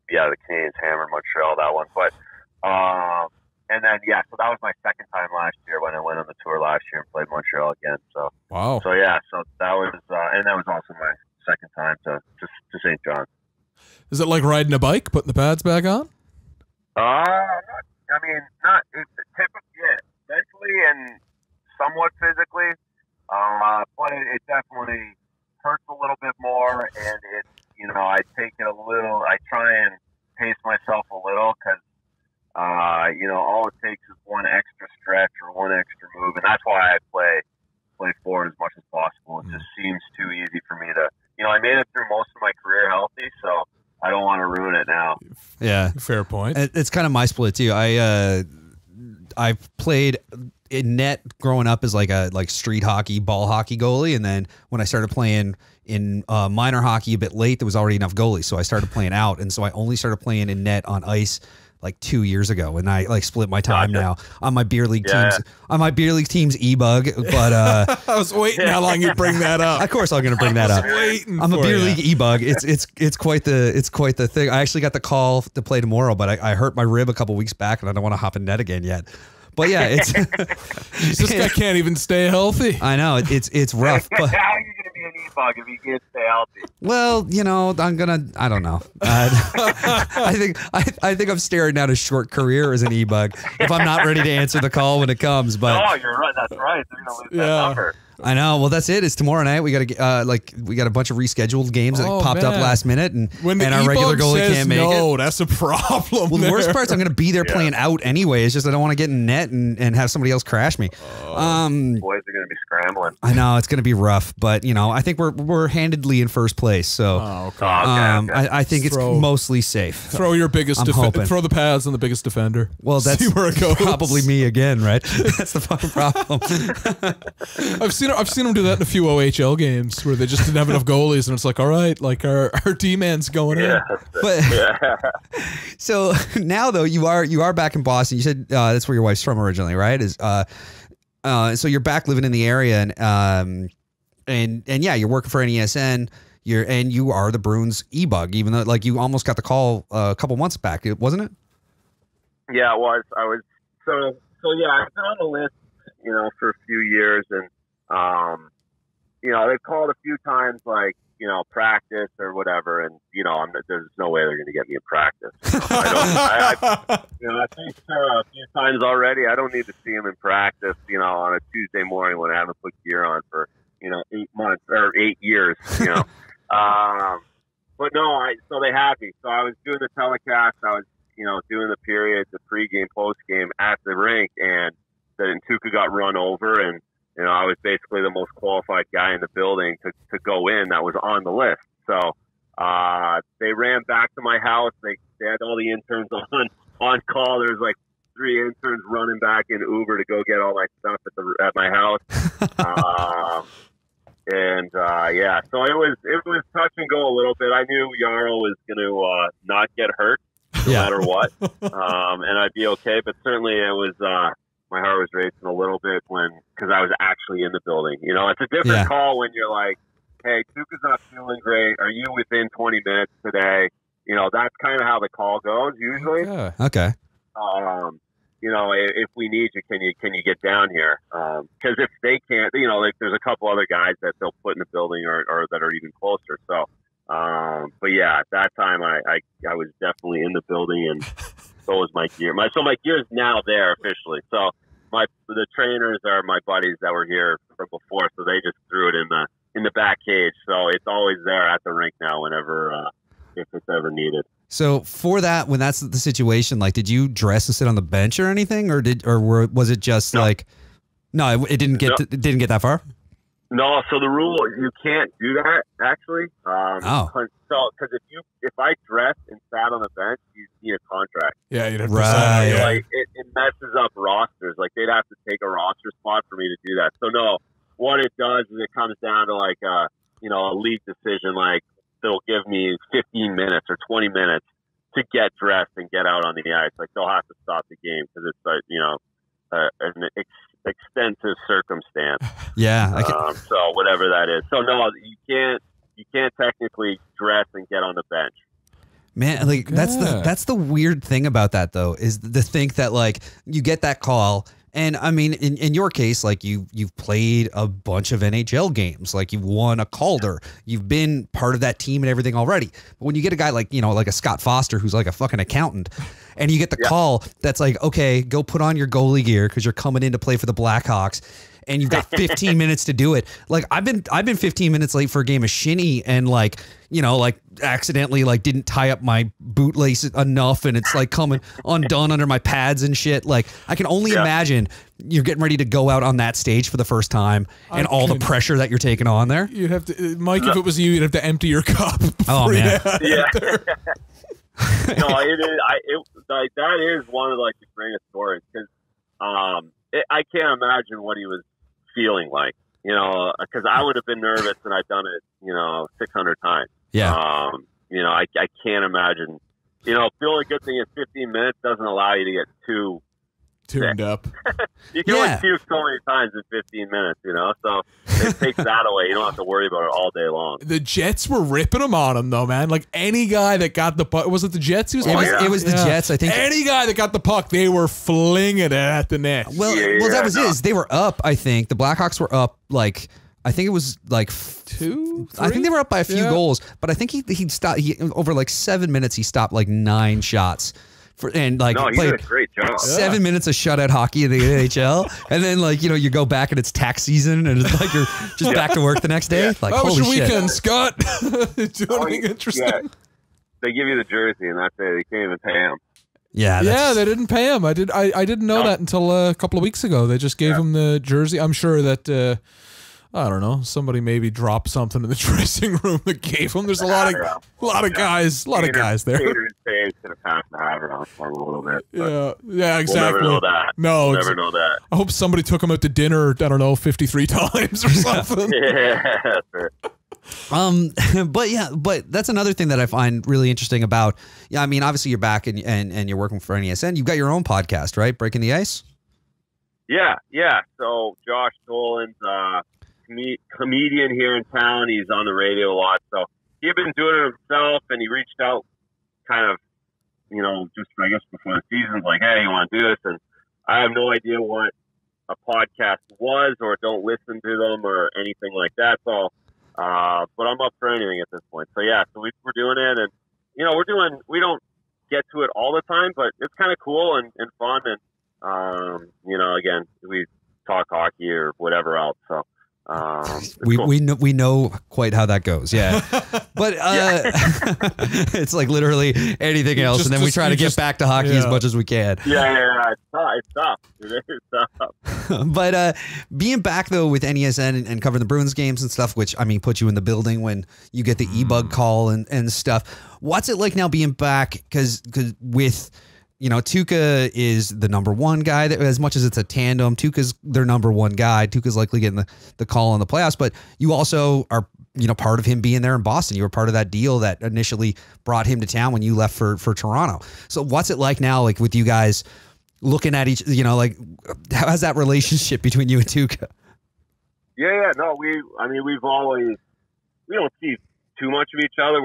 Canadiens hammered Montreal, that one. But and then so that was my second time last year when I went on the tour last year and played Montreal again. So Wow. So so that was and that was also my second time to St. John's. Is it like riding a bike, putting the pads back on? Not typically, mentally and somewhat physically, but it definitely hurts a little bit more, and it, I take it a little. I try and pace myself a little because, all it takes is one extra stretch or one extra move, and that's why I play forward as much as possible. It just seems too easy for me to, I made it through most of my career healthy, so I don't want to ruin it now. Yeah. Fair point. It's kind of my split too. I played in net growing up as like street hockey, ball hockey goalie, and then when I started playing in minor hockey a bit late, there was already enough goalies, so I started playing out, and so I only started playing in net on ice like 2 years ago, and I split my time now on my beer league teams. On my beer league team's e-bug, but I was waiting how long you'd bring that up. Of course, I'm going to bring that up. I'm a beer league e-bug. It's quite the thing. I actually got the call to play tomorrow, but I hurt my rib a couple weeks back, and I don't want to hop in net again yet. But yeah, it's this guy can't even stay healthy. I know it's rough. But how are you going to be an e-bug if you can't stay healthy? Well, I don't know. I think I'm staring down a short career as an e-bug if I'm not ready to answer the call when it comes. But no, you're right. That's right. They're going to lose that number. I know. Well, that's it. It's tomorrow night. We got to we got a bunch of rescheduled games that popped up last minute, and our regular goalie can't make it. No, that's a problem. Well, the worst part is I'm going to be there playing out anyway. It's just I don't want to get in net and have somebody else crash me. Boys are going to be scrambling. I know it's going to be rough, but I think we're handedly in first place. So I think it's mostly safe. Throw your biggest throw the pads on the biggest defender. Well, that's see where it goes. Probably me again, right? That's the fucking problem. I've seen them do that in a few OHL games where they just didn't have enough goalies, and it's like, all right, like our D-man's going in. But so now though you are back in Boston. You said that's where your wife's from originally, right? So you're back living in the area, and you're working for NESN. You are the Bruins e-bug, even though you almost got the call a couple months back, wasn't it? Yeah, it was. I was so I've been on the list, for a few years, and they've called a few times, practice or whatever, and there's no way they're going to get me in practice. I've seen Sarah a few times already. I don't need to see him in practice, on a Tuesday morning when I haven't put gear on for 8 months or 8 years. But no, so they have me. So I was doing the telecast. I was doing the period, the pregame, postgame at the rink, and then Tuukka got run over, and I was basically the most qualified guy in the building to go in that was on the list. So they ran back to my house. They had all the interns on call. There's 3 interns running back in Uber to go get all my stuff at my house. So it was touch and go a little bit. I knew Yarrow was going to not get hurt no matter what, and I'd be okay. But certainly it was. My heart was racing a little bit because I was actually in the building. It's a different call when you're like, hey, Tuukka's not feeling great. Are you within 20 minutes today? That's kind of how the call goes usually. Yeah. Okay. If we need you, can you get down here? Because if they can't, there's a couple other guys that they'll put in the building or that are even closer. So, but yeah, at that time I was definitely in the building, and so was my gear. My gear's now there officially. So the trainers are my buddies that were here from before, so they just threw it in the back cage. So it's always there at the rink now whenever if it's ever needed. So for that, when that's the situation, did you dress and sit on the bench or anything, was it just no, it didn't get that far? No, so the rule, you can't do that, actually. So, because if I dressed and sat on the bench, you need a contract. Yeah, you'd have to sign. Yeah. It messes up rosters. They'd have to take a roster spot for me to do that. So, no, what it does is it comes down to, a league decision. They'll give me 15 minutes or 20 minutes to get dressed and get out on the ice. They'll have to stop the game because it's, extensive circumstance. Yeah. So whatever that is. So no, you can't technically dress and get on the bench. Man, like that's the weird thing about that though, is to think that like you get that call. And I mean, in your case, like you've played a bunch of NHL games, like you've won a Calder, you've been part of that team and everything already. But when you get a guy like, like a Scott Foster, who's like a fucking accountant, and you get the call that's like, okay, go put on your goalie gear because you're coming in to play for the Blackhawks, and you've got 15 minutes to do it. Like I've been 15 minutes late for a game of shinny, and like accidentally like didn't tie up my bootlace enough, and it's like coming undone under my pads and shit. Like I can only imagine you're getting ready to go out on that stage for the first time, and all the pressure that you're taking on there. You'd have to, Mike, if it was you, you'd have to empty your cup. Oh man. Yeah. No, it is. Like that is one of like the greatest stories, because I can't imagine what he was feeling like, because I would have been nervous, and I've done it, 600 times. Yeah. I can't imagine. The only good thing is 15 minutes doesn't allow you to get too tuned up. You can only puke so many times in 15 minutes, so it takes that away. You don't have to worry about it all day long. The Jets were ripping them on him, though, man. Like any guy that got the puck, was it the Jets? It was the Jets, I think. Any guy that got the puck, they were flinging it at the net. Well, that was it. They were up, I think. The Blackhawks were up, like, I think it was like 2, 3? I think they were up by a few goals, but I think he stopped. Over like 7 minutes, he stopped like 9 shots. He did a great job. 7 minutes of shutout hockey in the NHL, and then you go back and it's tax season, and it's like you're just back to work the next day. Like, how was your shit. weekend, Scott? Do anything interesting? Yeah. They give you the jersey, and that's it. You can't even pay him. Yeah, they didn't pay him. I didn't know that until a couple of weeks ago. They just gave him the jersey. I'm sure that I don't know, somebody maybe dropped something in the dressing room that gave him. There's a lot of guys there. Could have passed the hat around for a little bit. Yeah, exactly. We'll never know that. No, we'll never know that. I hope somebody took him out to dinner, I don't know, 53 times or something. Yeah, sure. But that's another thing that I find really interesting about. I mean, obviously you're back and you're working for NESN. You've got your own podcast, right? Breaking the Ice. Yeah. So Josh Dolan's comedian here in town. He's on the radio a lot, so he had been doing it himself, and he reached out kind of, just I guess before the season, like, hey, you want to do this? And I have no idea what a podcast was, or don't listen to them or anything like that. So, but I'm up for anything at this point. So yeah, so we're doing it, and we don't get to it all the time, but it's kind of cool and fun, and again, we talk hockey or whatever else. So. We know quite how that goes, yeah. But it's like literally anything else, and then we try to get back to hockey as much as we can. Yeah, it's tough. It is tough. But being back though with NESN and covering the Bruins games and stuff, which I mean, put you in the building when you get the e-bug call and stuff. What's it like now being back? Because with Tuukka is the number one guy. That, as much as it's a tandem, Tuukka's their number one guy. Tuukka's likely getting the call in the playoffs, but you also are, part of him being there in Boston. You were part of that deal that initially brought him to town when you left for Toronto. So what's it like now, like with you guys looking at each, how's that relationship between you and Tuukka? Yeah. No, we don't see too much of each other.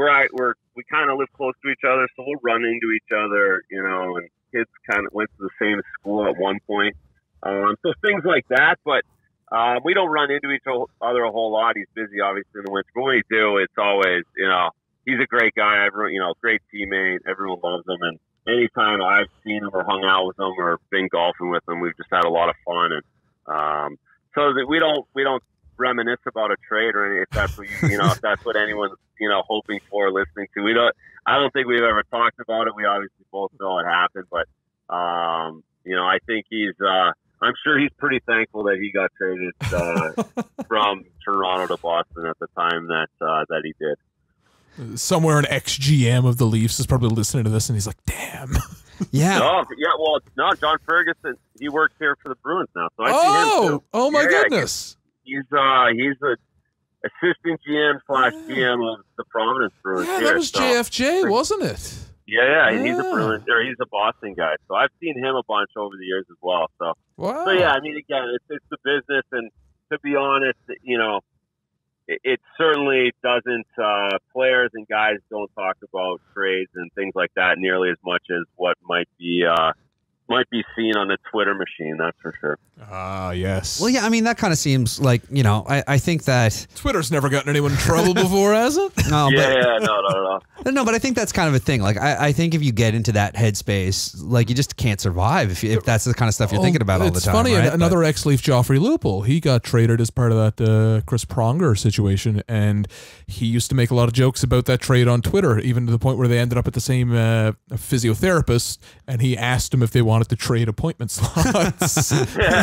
We kind of live close to each other, so we'll run into each other, and kids kind of went to the same school at one point. So things like that, but we don't run into each other a whole lot. He's busy, obviously, in the winter. But when we do, it's always, he's a great guy, great teammate. Everyone loves him. And anytime I've seen him or hung out with him or been golfing with him, we've just had a lot of fun. And so that we don't reminisce about a trade or anything, if that's what if that's what anyone's hoping for or listening to. I don't think we've ever talked about it. We obviously both know it happened, but I think I'm sure he's pretty thankful that he got traded from Toronto to Boston at the time that he did. Somewhere an ex-GM of the Leafs is probably listening to this, and he's like, damn. Yeah. No, John Ferguson, he works here for the Bruins now, so I see him too. Oh my goodness. He's a assistant GM / GM of the Providence Bruins. Yeah, that was JFJ, wasn't it? Yeah, he's a Bruins, or he's a Boston guy. So I've seen him a bunch over the years as well. So, Wow. So yeah, I mean, again, it's the business, and to be honest, you know, it certainly doesn't. Players and guys don't talk about trades and things like that nearly as much as what might be seen on the Twitter machine. That's for sure. Ah, yes. Well, yeah, I mean, that kind of seems like, you know, I think that Twitter's never gotten anyone in trouble before, has it? no, No. no, but I think that's kind of a thing. Like, I think if you get into that headspace, like, you just can't survive if that's the kind of stuff you're thinking about all the time. It's funny, right? another ex-Leaf, Joffrey Lupul, he got traded as part of that Chris Pronger situation, and he used to make a lot of jokes about that trade on Twitter, even to the point where they ended up at the same physiotherapist, and he asked him if they wanted to trade appointment slots.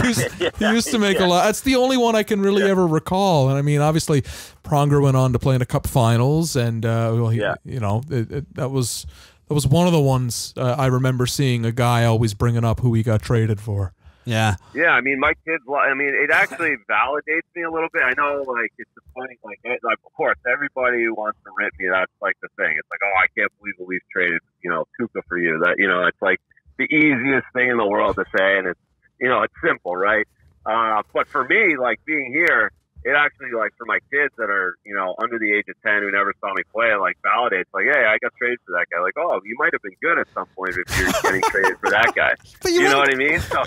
He used to make a lot. That's the only one I can really ever recall. And I mean, obviously, Pronger went on to play in the Cup Finals, and you know, that was one of the ones I remember seeing a guy always bringing up who he got traded for. Yeah. Yeah, I mean, my kids. I mean, it actually validates me a little bit. I know, like, it's funny. Like, of course, everybody who wants to rip me. That's like the thing. It's like, oh, I can't believe the Leafs traded, you know, Tuukka for you. That, you know, it's like the easiest thing in the world to say, and it's, you know, it's simple, right? But for me, like, being here, it actually, like, for my kids that are, you know, under the age of 10 who never saw me play, it, like, validates, like, hey, I got traded for that guy. Like, oh, you might have been good at some point if you're getting traded for that guy. But you know what I mean? So,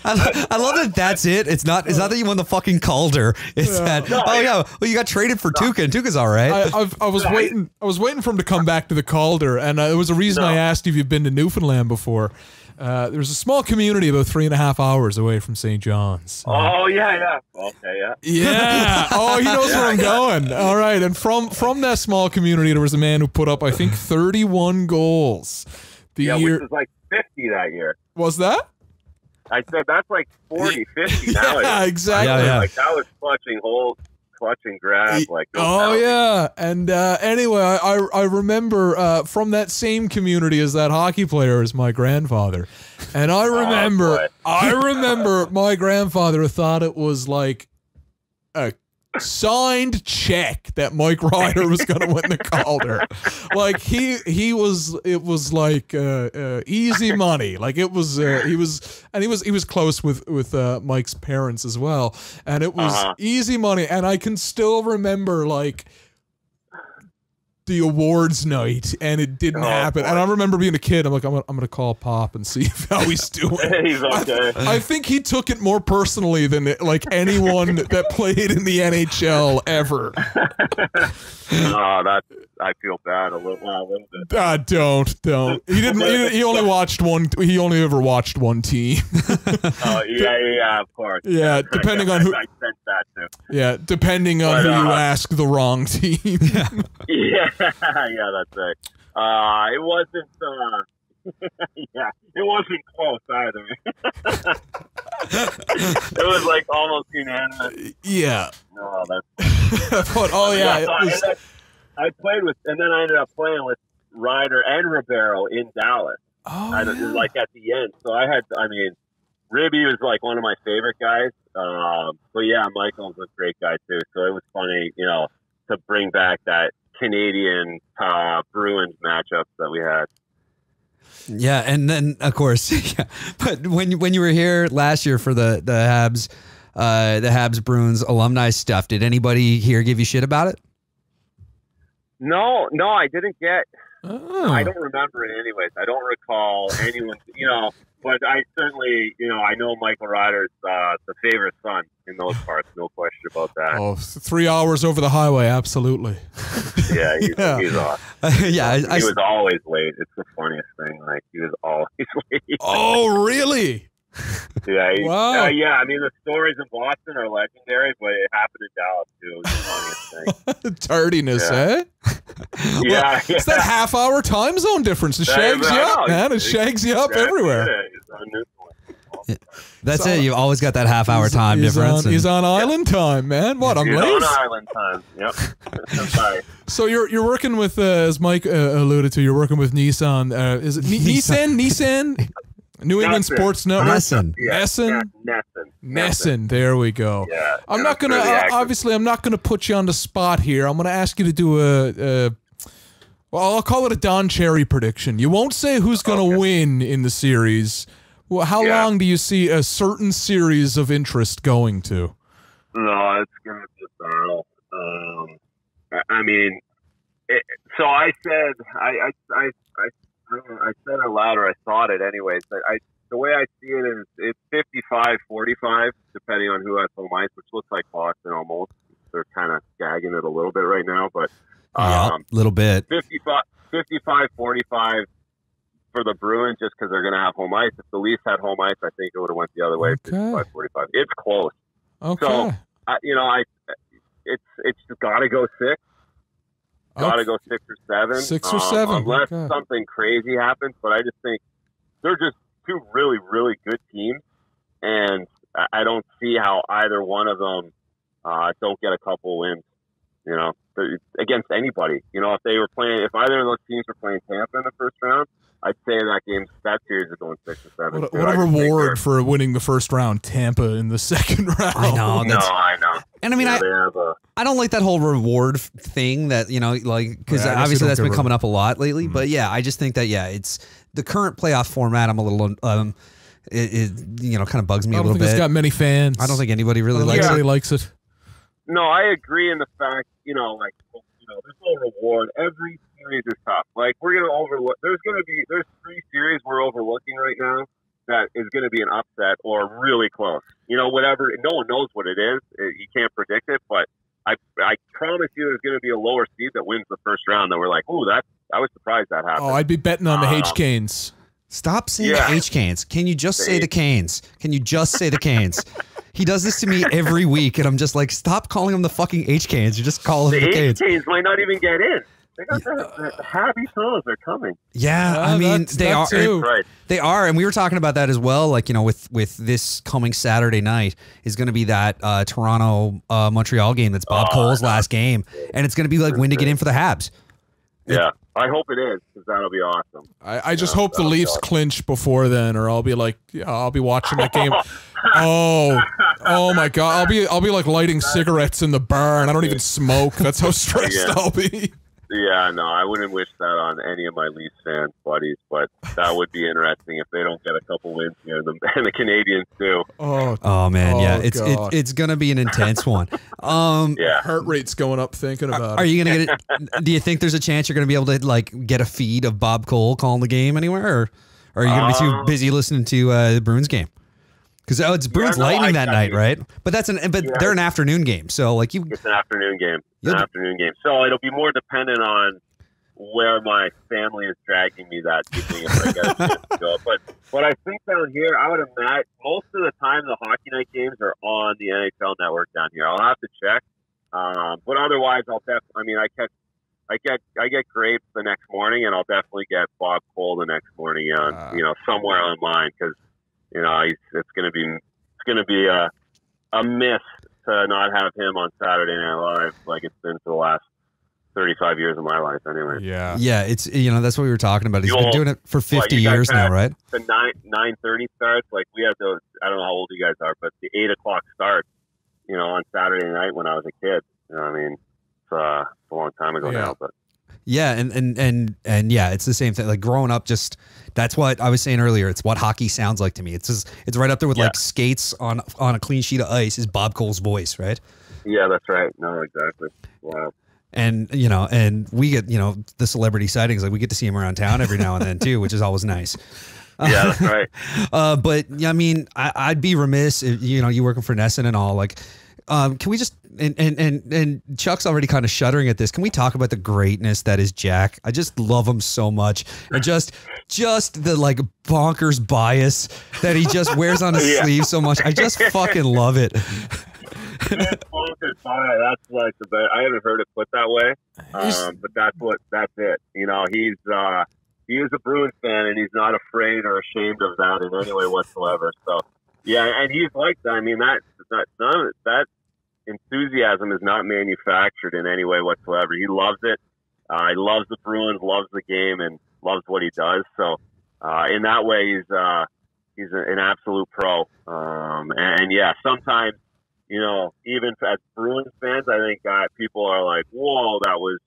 I love that that's it. It's not that you won the fucking Calder. It's well, you got traded for Tuukka, and Tuukka's all right. I was waiting for him to come back to the Calder, and it was a reason I asked if you've been to Newfoundland before. There's a small community about 3.5 hours away from St. John's. Oh, yeah. Okay, yeah. Yeah. Oh, he knows where I'm going. All right. And from that small community, there was a man who put up, I think, 31 goals. Which was like 50 that year. Was that? I said that's like 40, 50 now. Yeah, exactly. Yeah. Like, that was clutch and grab. Like, yeah. And anyway, I remember from that same community as that hockey player is my grandfather. And I remember my grandfather thought it was like a signed check that Mike Ryder was going to win the Calder. Like it was like easy money. Like it was he was close with Mike's parents as well, and it was easy money. And I can still remember like the awards night, and it didn't happen. Boy. And I remember being a kid. I'm like, I'm gonna call Pop and see how he's doing. He's okay. I think he took it more personally than like anyone that played in the NHL ever. I feel bad a little bit. Don't. He didn't. He only watched one. He only ever watched one team. Yeah, of course. Yeah, depending on who. I sensed that too. Yeah, depending on who you ask, the wrong team. Yeah, that's right. It wasn't. It wasn't close either. It was like almost unanimous. Yeah. No, that's. I played with, and then I ended up playing with Ryder and Ribeiro in Dallas. Like at the end. So Ribby was like one of my favorite guys. But yeah, Michael's a great guy too. So it was funny, you know, to bring back that Canadian Bruins matchups that we had. Yeah, and then of course, but when you were here last year for the Habs Bruins alumni stuff, did anybody here give you shit about it? No, I didn't get. I don't remember it anyways. I don't recall anyone, you know. But I certainly, you know, I know Michael Ryder's the favorite son in those parts. No question about that. Oh, 3 hours over the highway, absolutely. Yeah, he's awesome. He was always late. It's the funniest thing. Like, he was always late. Oh, really? Yeah. Wow. Yeah, I mean, the stories in Boston are legendary, but it happened in Dallas, too. It was the funniest thing. Tardiness, eh? Yeah. It's that half-hour time zone difference. It shags you up, man. It shags you up everywhere. That's it. You've always got that half-hour time difference. He's on island time, man. What? I'm late. He's on island time. Yep. I'm sorry. So you're working with, as Mike alluded to, you're working with Nissan. Is it Nissan? New England Sports Network. Nesson. There we go. Yeah, I'm not gonna. Obviously, I'm not gonna put you on the spot here. I'm gonna ask you to do Well, I'll call it a Don Cherry prediction. You won't say who's going to win in the series. Well, how long do you see a certain series of interest going to? No, it's going to be a battle. I mean, so I said, I said it loud, or I thought it anyways. The way I see it is it's 55-45, depending on who has home ice, which looks like Boston almost. They're kind of gagging it a little bit right now, but a little bit. 55-45 for the Bruins, just because they're going to have home ice. If the Leafs had home ice, I think it would have went the other way. Okay. 55-45. It's close. Okay. So it's got to go 6. Got to go 6 or 7. 6 or 7, unless something crazy happens. But I just think they're just two really, really good teams, and I don't see how either one of them don't get a couple wins. You know, against anybody. You know, if either of those teams were playing Tampa in the first round, I'd say that series is going 6 or 7. What a reward for winning the first round, Tampa in the second round. I know. I know. And I mean, I don't like that whole reward thing that, you know, like, because obviously that's been coming up a lot lately. But yeah, I just think that, it's the current playoff format. I'm a little, it kind of bugs me a little bit. It's got many fans. I don't think anybody really likes it. No, I agree in the fact, there's no reward. Every series is tough. Like, we're going to overlook. There's 3 series we're overlooking right now that is going to be an upset or really close. You know, whatever. No one knows what it is. You can't predict it, but I promise you there's going to be a lower seed that wins the first round that we're like, ooh, I was surprised that happened. Oh, I'd be betting on the H-Canes. Stop saying the H-Canes. Can you just say the Canes? Can you just say the Canes? He does this to me every week, and I'm just like, stop calling them the fucking H-Canes. You just call them the Canes. The H-Canes might not even get in. They got the happy fellas are coming. Yeah, I mean, they are. Right. They are, and we were talking about that as well. Like, with this coming Saturday night is going to be that Toronto Montreal game. That's Bob Cole's last game, and it's going to be like win to get in for the Habs. Yeah, I hope it is, because that'll be awesome. I just hope the Leafs clinch before then, or I'll be like, I'll be watching that game. Oh my God! I'll be like lighting cigarettes in the bar, and I don't even smoke. That's how stressed I'll be. Yeah, no, I wouldn't wish that on any of my Leafs fan buddies, but that would be interesting if they don't get a couple wins here, and the Canadians do. Oh man, it's gonna be an intense one. Heart rate's going up thinking about it. Are you gonna get it? Do you think there's a chance you're gonna be able to like get a feed of Bob Cole calling the game anywhere, or are you gonna be too busy listening to the Bruins game? Because it's Bruins Lightning that night, right? But they're an afternoon game, so like it's an afternoon game. So it'll be more dependent on where my family is dragging me that evening if I get a chance to go. But I think down here, I would imagine most of the time the hockey night games are on the NHL Network down here. I'll have to check, but otherwise I get Grapes the next morning, and I'll definitely get Bob Cole the next morning on somewhere online, because it's going to be a miss to not have him on Saturday Night Live like it's been for the last 35 years of my life anyway. Yeah, it's that's what we were talking about. He's been doing it for 50 years now, right? The 9:30 starts, like we had those. I don't know how old you guys are, but the 8 o'clock starts, on Saturday night when I was a kid. You know what I mean? It's a long time ago now, but. Yeah, and yeah, it's the same thing. Like growing up, that's what I was saying earlier. It's what hockey sounds like to me. It's right up there with like skates on a clean sheet of ice is Bob Cole's voice, right? Yeah, that's right. No, exactly. Wow. And and we get the celebrity sightings. Like we get to see him around town every now and then too, which is always nice. Yeah, that's right. But I mean, I'd be remiss if you working for Nesson and all. Like, can we just and Chuck's already kind of shuddering at this. Can we talk about the greatness that is Jack? I just love him so much, and just the like bonkers bias that he just wears on his sleeve so much. I just fucking love it. Bonkers bias. That's like the best. I haven't heard it put that way, but that's it. He is a Bruins fan, and he's not afraid or ashamed of that in any way whatsoever. So yeah, and he's like that. I mean, that enthusiasm is not manufactured in any way whatsoever. He loves it. He loves the Bruins, loves the game, and loves what he does. So in that way, he's an absolute pro. And yeah, sometimes even as Bruins fans, I think people are like, "Whoa, that was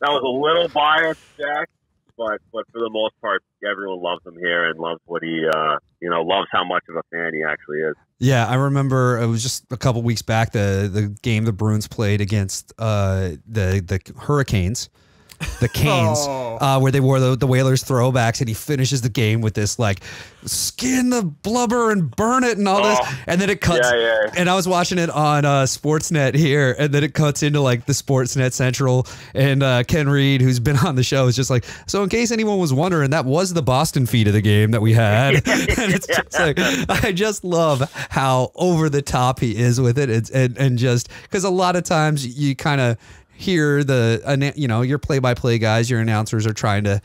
that was a little biased, Jack. But for the most part, everyone loves him here and loves what he, loves how much of a fan he actually is. Yeah, I remember it was just a couple weeks back the game the Bruins played against the Hurricanes. The Canes, where they wore the Whalers throwbacks, and he finishes the game with this like skin the blubber and burn it and all this, and then it cuts. Yeah. And I was watching it on Sportsnet here, and then it cuts into like the Sportsnet Central, and Ken Reed, who's been on the show, is just like, so in case anyone was wondering, that was the Boston feed of the game that we had. And it's just like, I just love how over the top he is with it, and just because a lot of times you kind of hear your play-by-play guys, your announcers are trying to,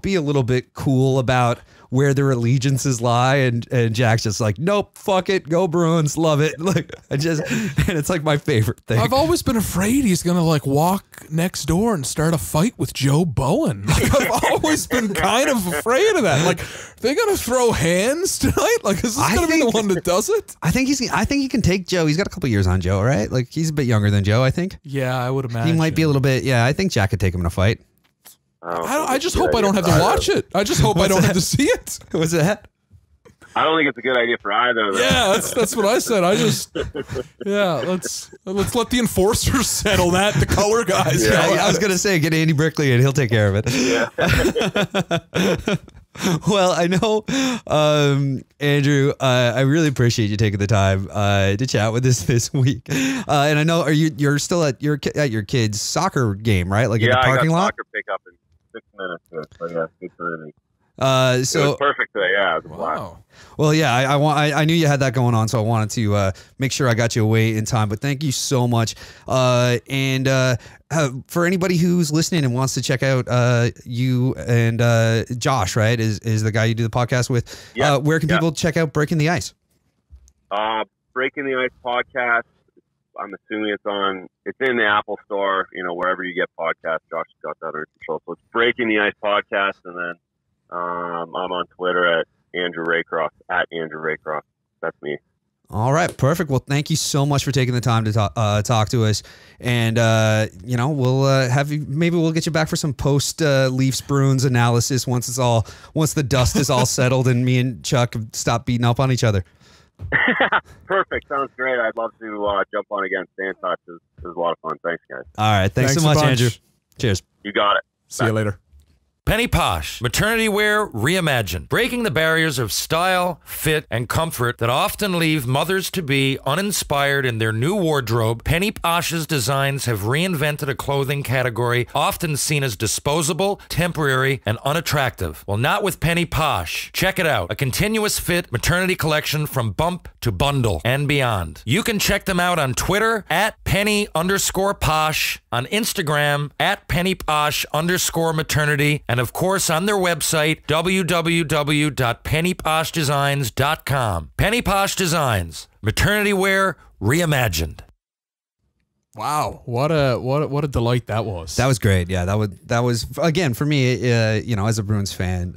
be a little bit cool about where their allegiances lie, and Jack's just like, nope, fuck it, go Bruins, love it. Like and it's like my favorite thing. I've always been afraid he's gonna like walk next door and start a fight with Joe Bowen. Like, I've always been kind of afraid of that. Like, are they gonna throw hands tonight? Like, is this gonna be the one that does it? I think he can take Joe. He's got a couple years on Joe, right? Like he's a bit younger than Joe, I think. Yeah, I would imagine He might be a little bit. Yeah, I think Jack could take him in a fight. I just hope I don't have to watch it. I just hope I don't have to see it. What's that? I don't think it's a good idea for either of them. Yeah, that's what I said. Let's let the enforcers settle that. The color guys. Yeah, I was gonna say get Andy Brickley and he'll take care of it. Yeah. Well, I know, Andrew, I really appreciate you taking the time to chat with us this week. And I know you're still at your kid's soccer game, right? Like in the parking lot. I got soccer pickup in 6 minutes. So yeah, good for me. So it was perfect today. Yeah, it was wow. Well, yeah, I knew you had that going on, so I wanted to make sure I got you away in time. But thank you so much. And for anybody who's listening and wants to check out you and Josh, right, is the guy you do the podcast with. Yeah. Where can people check out Breaking the Ice? Breaking the Ice podcast. I'm assuming it's in the Apple Store, wherever you get podcasts. Josh has got that under control. So it's Breaking the Ice podcast, and then I'm on Twitter at Andrew Raycroft, at Andrew Raycroft. That's me. All right, perfect. Well, thank you so much for taking the time to talk to us, and we'll have you. Maybe we'll get you back for some post Leafs Bruins analysis once the dust is all settled and me and Chuck have stopped beating up on each other. Perfect. Sounds great. I'd love to jump on again. Stay in touch. It was a lot of fun. Thanks, guys. All right. Thanks so much, Andrew. Cheers. You got it. See you later. Penny Posh, maternity wear reimagined, breaking the barriers of style, fit, and comfort that often leave mothers-to-be uninspired in their new wardrobe. Penny Posh's designs have reinvented a clothing category often seen as disposable, temporary, and unattractive. Well, not with Penny Posh. Check it out, a continuous fit maternity collection from bump to bundle and beyond. You can check them out on Twitter at Penny_Posh, on Instagram at PennyPosh_maternity, and of course on their website, www.pennyposhdesigns.com. Penny Posh Designs, maternity wear reimagined. Wow, what a delight that was. That was great. Yeah, that was again for me. As a Bruins fan,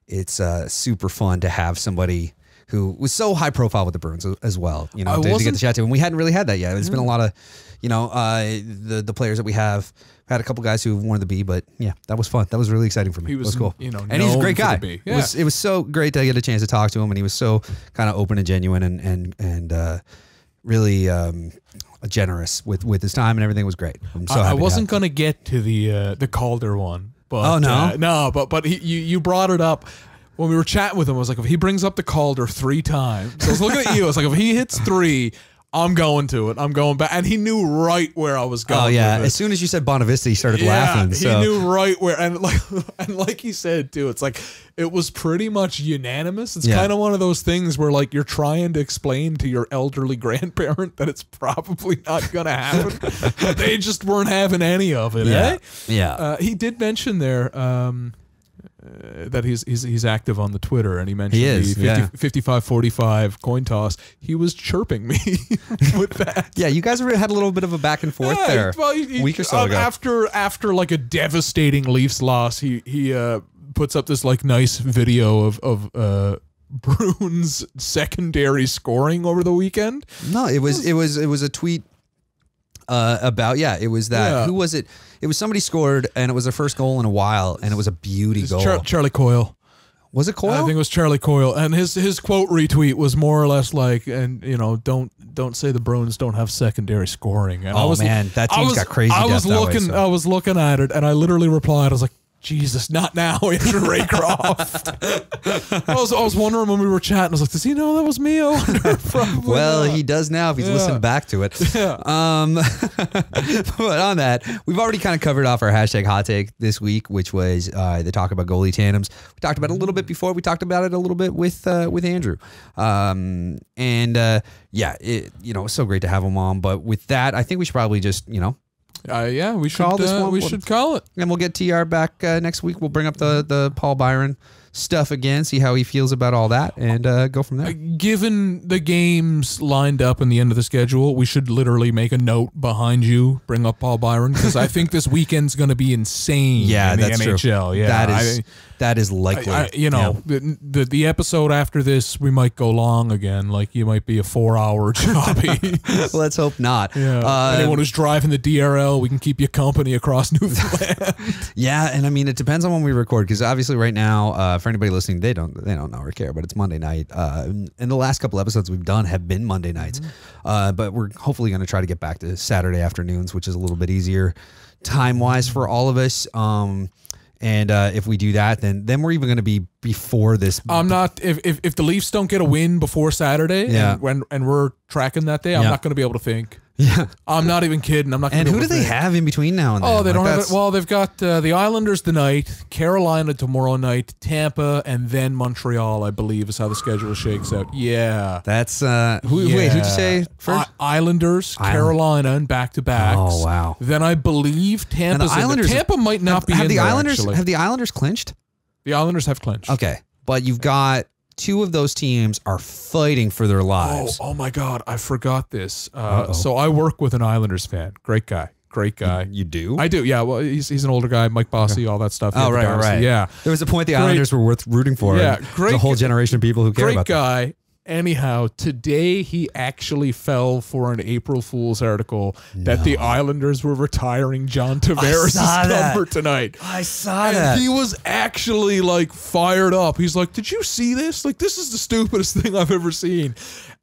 it's super fun to have somebody who was so high profile with the Bruins as well. To get the chat to, and we hadn't really had that yet. It's been a lot of, the players that we have. Had a couple guys who wanted to be, but yeah, that was fun. That was really exciting for me. It was cool. And he's a great guy. Yeah. It was so great to get a chance to talk to him, and he was so kind of open and genuine and really generous with his time, and everything was great. I'm so happy I wasn't going to get to the Calder one, but but you brought it up. When we were chatting with him, I was like, if he brings up the Calder 3 times, so I was looking at you, I was like, if he hits 3, I'm going to it. I'm going back. And he knew right where I was going. Oh, yeah. As soon as you said Bonavista, he started laughing. He knew right where. And like he said, too, it's like it was pretty much unanimous. It's kind of one of those things where, like, you're trying to explain to your elderly grandparent that it's probably not going to happen. They just weren't having any of it, eh? Yeah. He did mention there that he's active on the Twitter, and he mentioned the 55-45 coin toss. He was chirping me with that. Yeah, you guys had a little bit of a back and forth there a week or so ago. After like a devastating Leafs loss, he puts up this like nice video of Bruins secondary scoring over the weekend. No, it was a tweet About it was that Yeah. who was it? It was somebody scored and it was their first goal in a while and it was a beauty goal. Charlie Coyle. Was it Coyle? I think it was Charlie Coyle, and his quote retweet was more or less like, and don't say the Bruins don't have secondary scoring. And that team's got crazy. I was looking I was looking at it, and I literally replied, I was like, Jesus, not now, Andrew Raycroft. I was wondering when we were chatting, I was like, does he know that was me? I wonder. Probably well, not. he does now if he's listened back to it. Yeah. But on that, we've already kind of covered off our hashtag hot take this week, which was the talk about goalie tandems. We talked about it a little bit before. We talked about it a little bit with Andrew. It's so great to have him on. But with that, I think we should probably just, we should call this one. We should call it. And we'll get TR back next week. We'll bring up the Paul Byron stuff again, see how he feels about all that, and go from there. Given the games lined up in the end of the schedule, we should literally make a note behind you, bring up Paul Byron, because I think this weekend's going to be insane in the NHL. True. Yeah, that is likely. The episode after this, we might go long again. Like, you might be a 4-hour jobby. Let's hope not. Yeah. Anyone who's driving the DRL, we can keep you company across Newfoundland. Yeah, and I mean, it depends on when we record, because obviously right now, for anybody listening, they don't know or care, but it's Monday night. And the last couple episodes we've done have been Monday nights, but we're hopefully going to try to get back to Saturday afternoons, which is a little bit easier time-wise for all of us. And if we do that, then we're even going to be before this. I'm not. If the Leafs don't get a win before Saturday, and we're tracking that day, I'm not going to be able to think. Yeah, I'm not even kidding. I'm not. And who do they have in between now and then? Oh, they don't have it. Well, they've got the Islanders tonight, Carolina tomorrow night, Tampa, and then Montreal. I believe is how the schedule shakes out. Yeah, that's Wait, who'd you say first? Islanders, Carolina, and back-to-backs. Oh wow. Then I believe Tampa's. Tampa might not be in there, actually. Have the Islanders clinched? The Islanders have clinched. Okay, but you've got two of those teams are fighting for their lives. Oh my God, I forgot this. So I work with an Islanders fan. Great guy. You do? I do, yeah. Well, he's an older guy, Mike Bossy, all that stuff. Oh, right. Yeah. There was a point the Islanders were worth rooting for. Yeah, great. There's a whole generation of people who care about Great guy. Anyhow, today he actually fell for an April Fool's article that the Islanders were retiring John Tavares' number tonight. I saw that. And he was actually like fired up. He's like, "Did you see this? Like, this is the stupidest thing I've ever seen."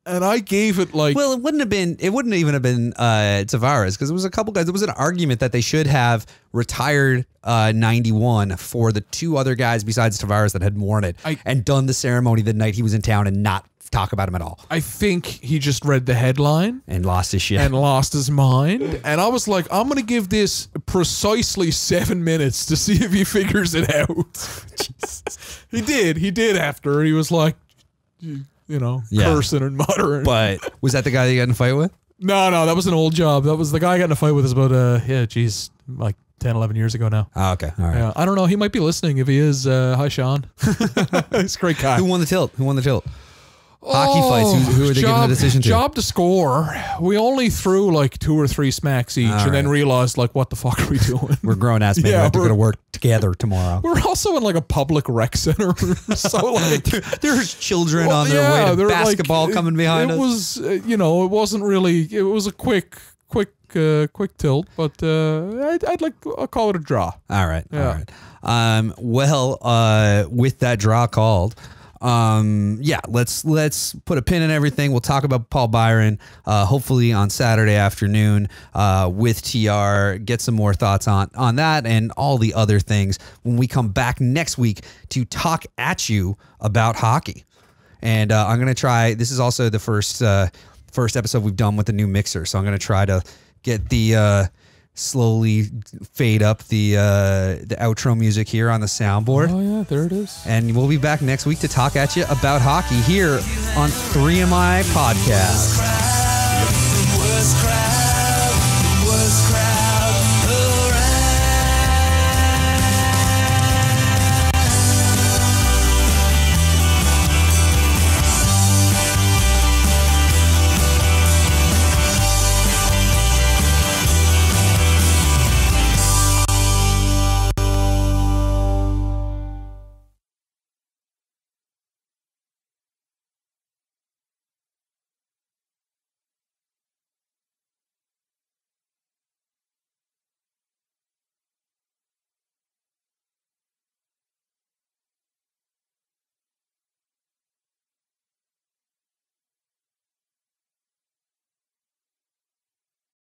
And I gave it like, well, it wouldn't even have been Tavares, because it was a couple guys. There was an argument that they should have retired 91 for the two other guys besides Tavares that had worn it and done the ceremony the night he was in town and not talk about him at all. I think he just read the headline and lost his shit and lost his mind. And I was like, I'm going to give this precisely 7 minutes to see if he figures it out. Jesus. He did after. He was like, cursing and muttering. But was that the guy that you got in a fight with? No, that was an old job. That was the guy I got in a fight with is about, like 10, 11 years ago now. Oh, okay. All right. Yeah, I don't know. He might be listening. If he is, hi, Sean. He's a great guy. Who won the tilt? Hockey fights. Who are they giving the decision to? Job to score. We only threw like 2 or 3 smacks each, and then realized like, what the fuck are we doing? We're grown ass men. We have to go to work together tomorrow. We're also in like a public rec center, so like there's children on their way to basketball coming behind us. It was, it wasn't really. It was a quick tilt, but I'll call it a draw. All right. With that draw called. Let's put a pin in everything. We'll talk about Paul Byron, hopefully on Saturday afternoon, with TR, get some more thoughts on that and all the other things when we come back next week to talk at you about hockey. And, I'm going to try, this is also the first episode we've done with the new mixer. So I'm going to try to get the, slowly fade up the outro music here on the soundboard. Oh yeah, there it is. And we'll be back next week to talk at you about hockey here on 3MI Podcast.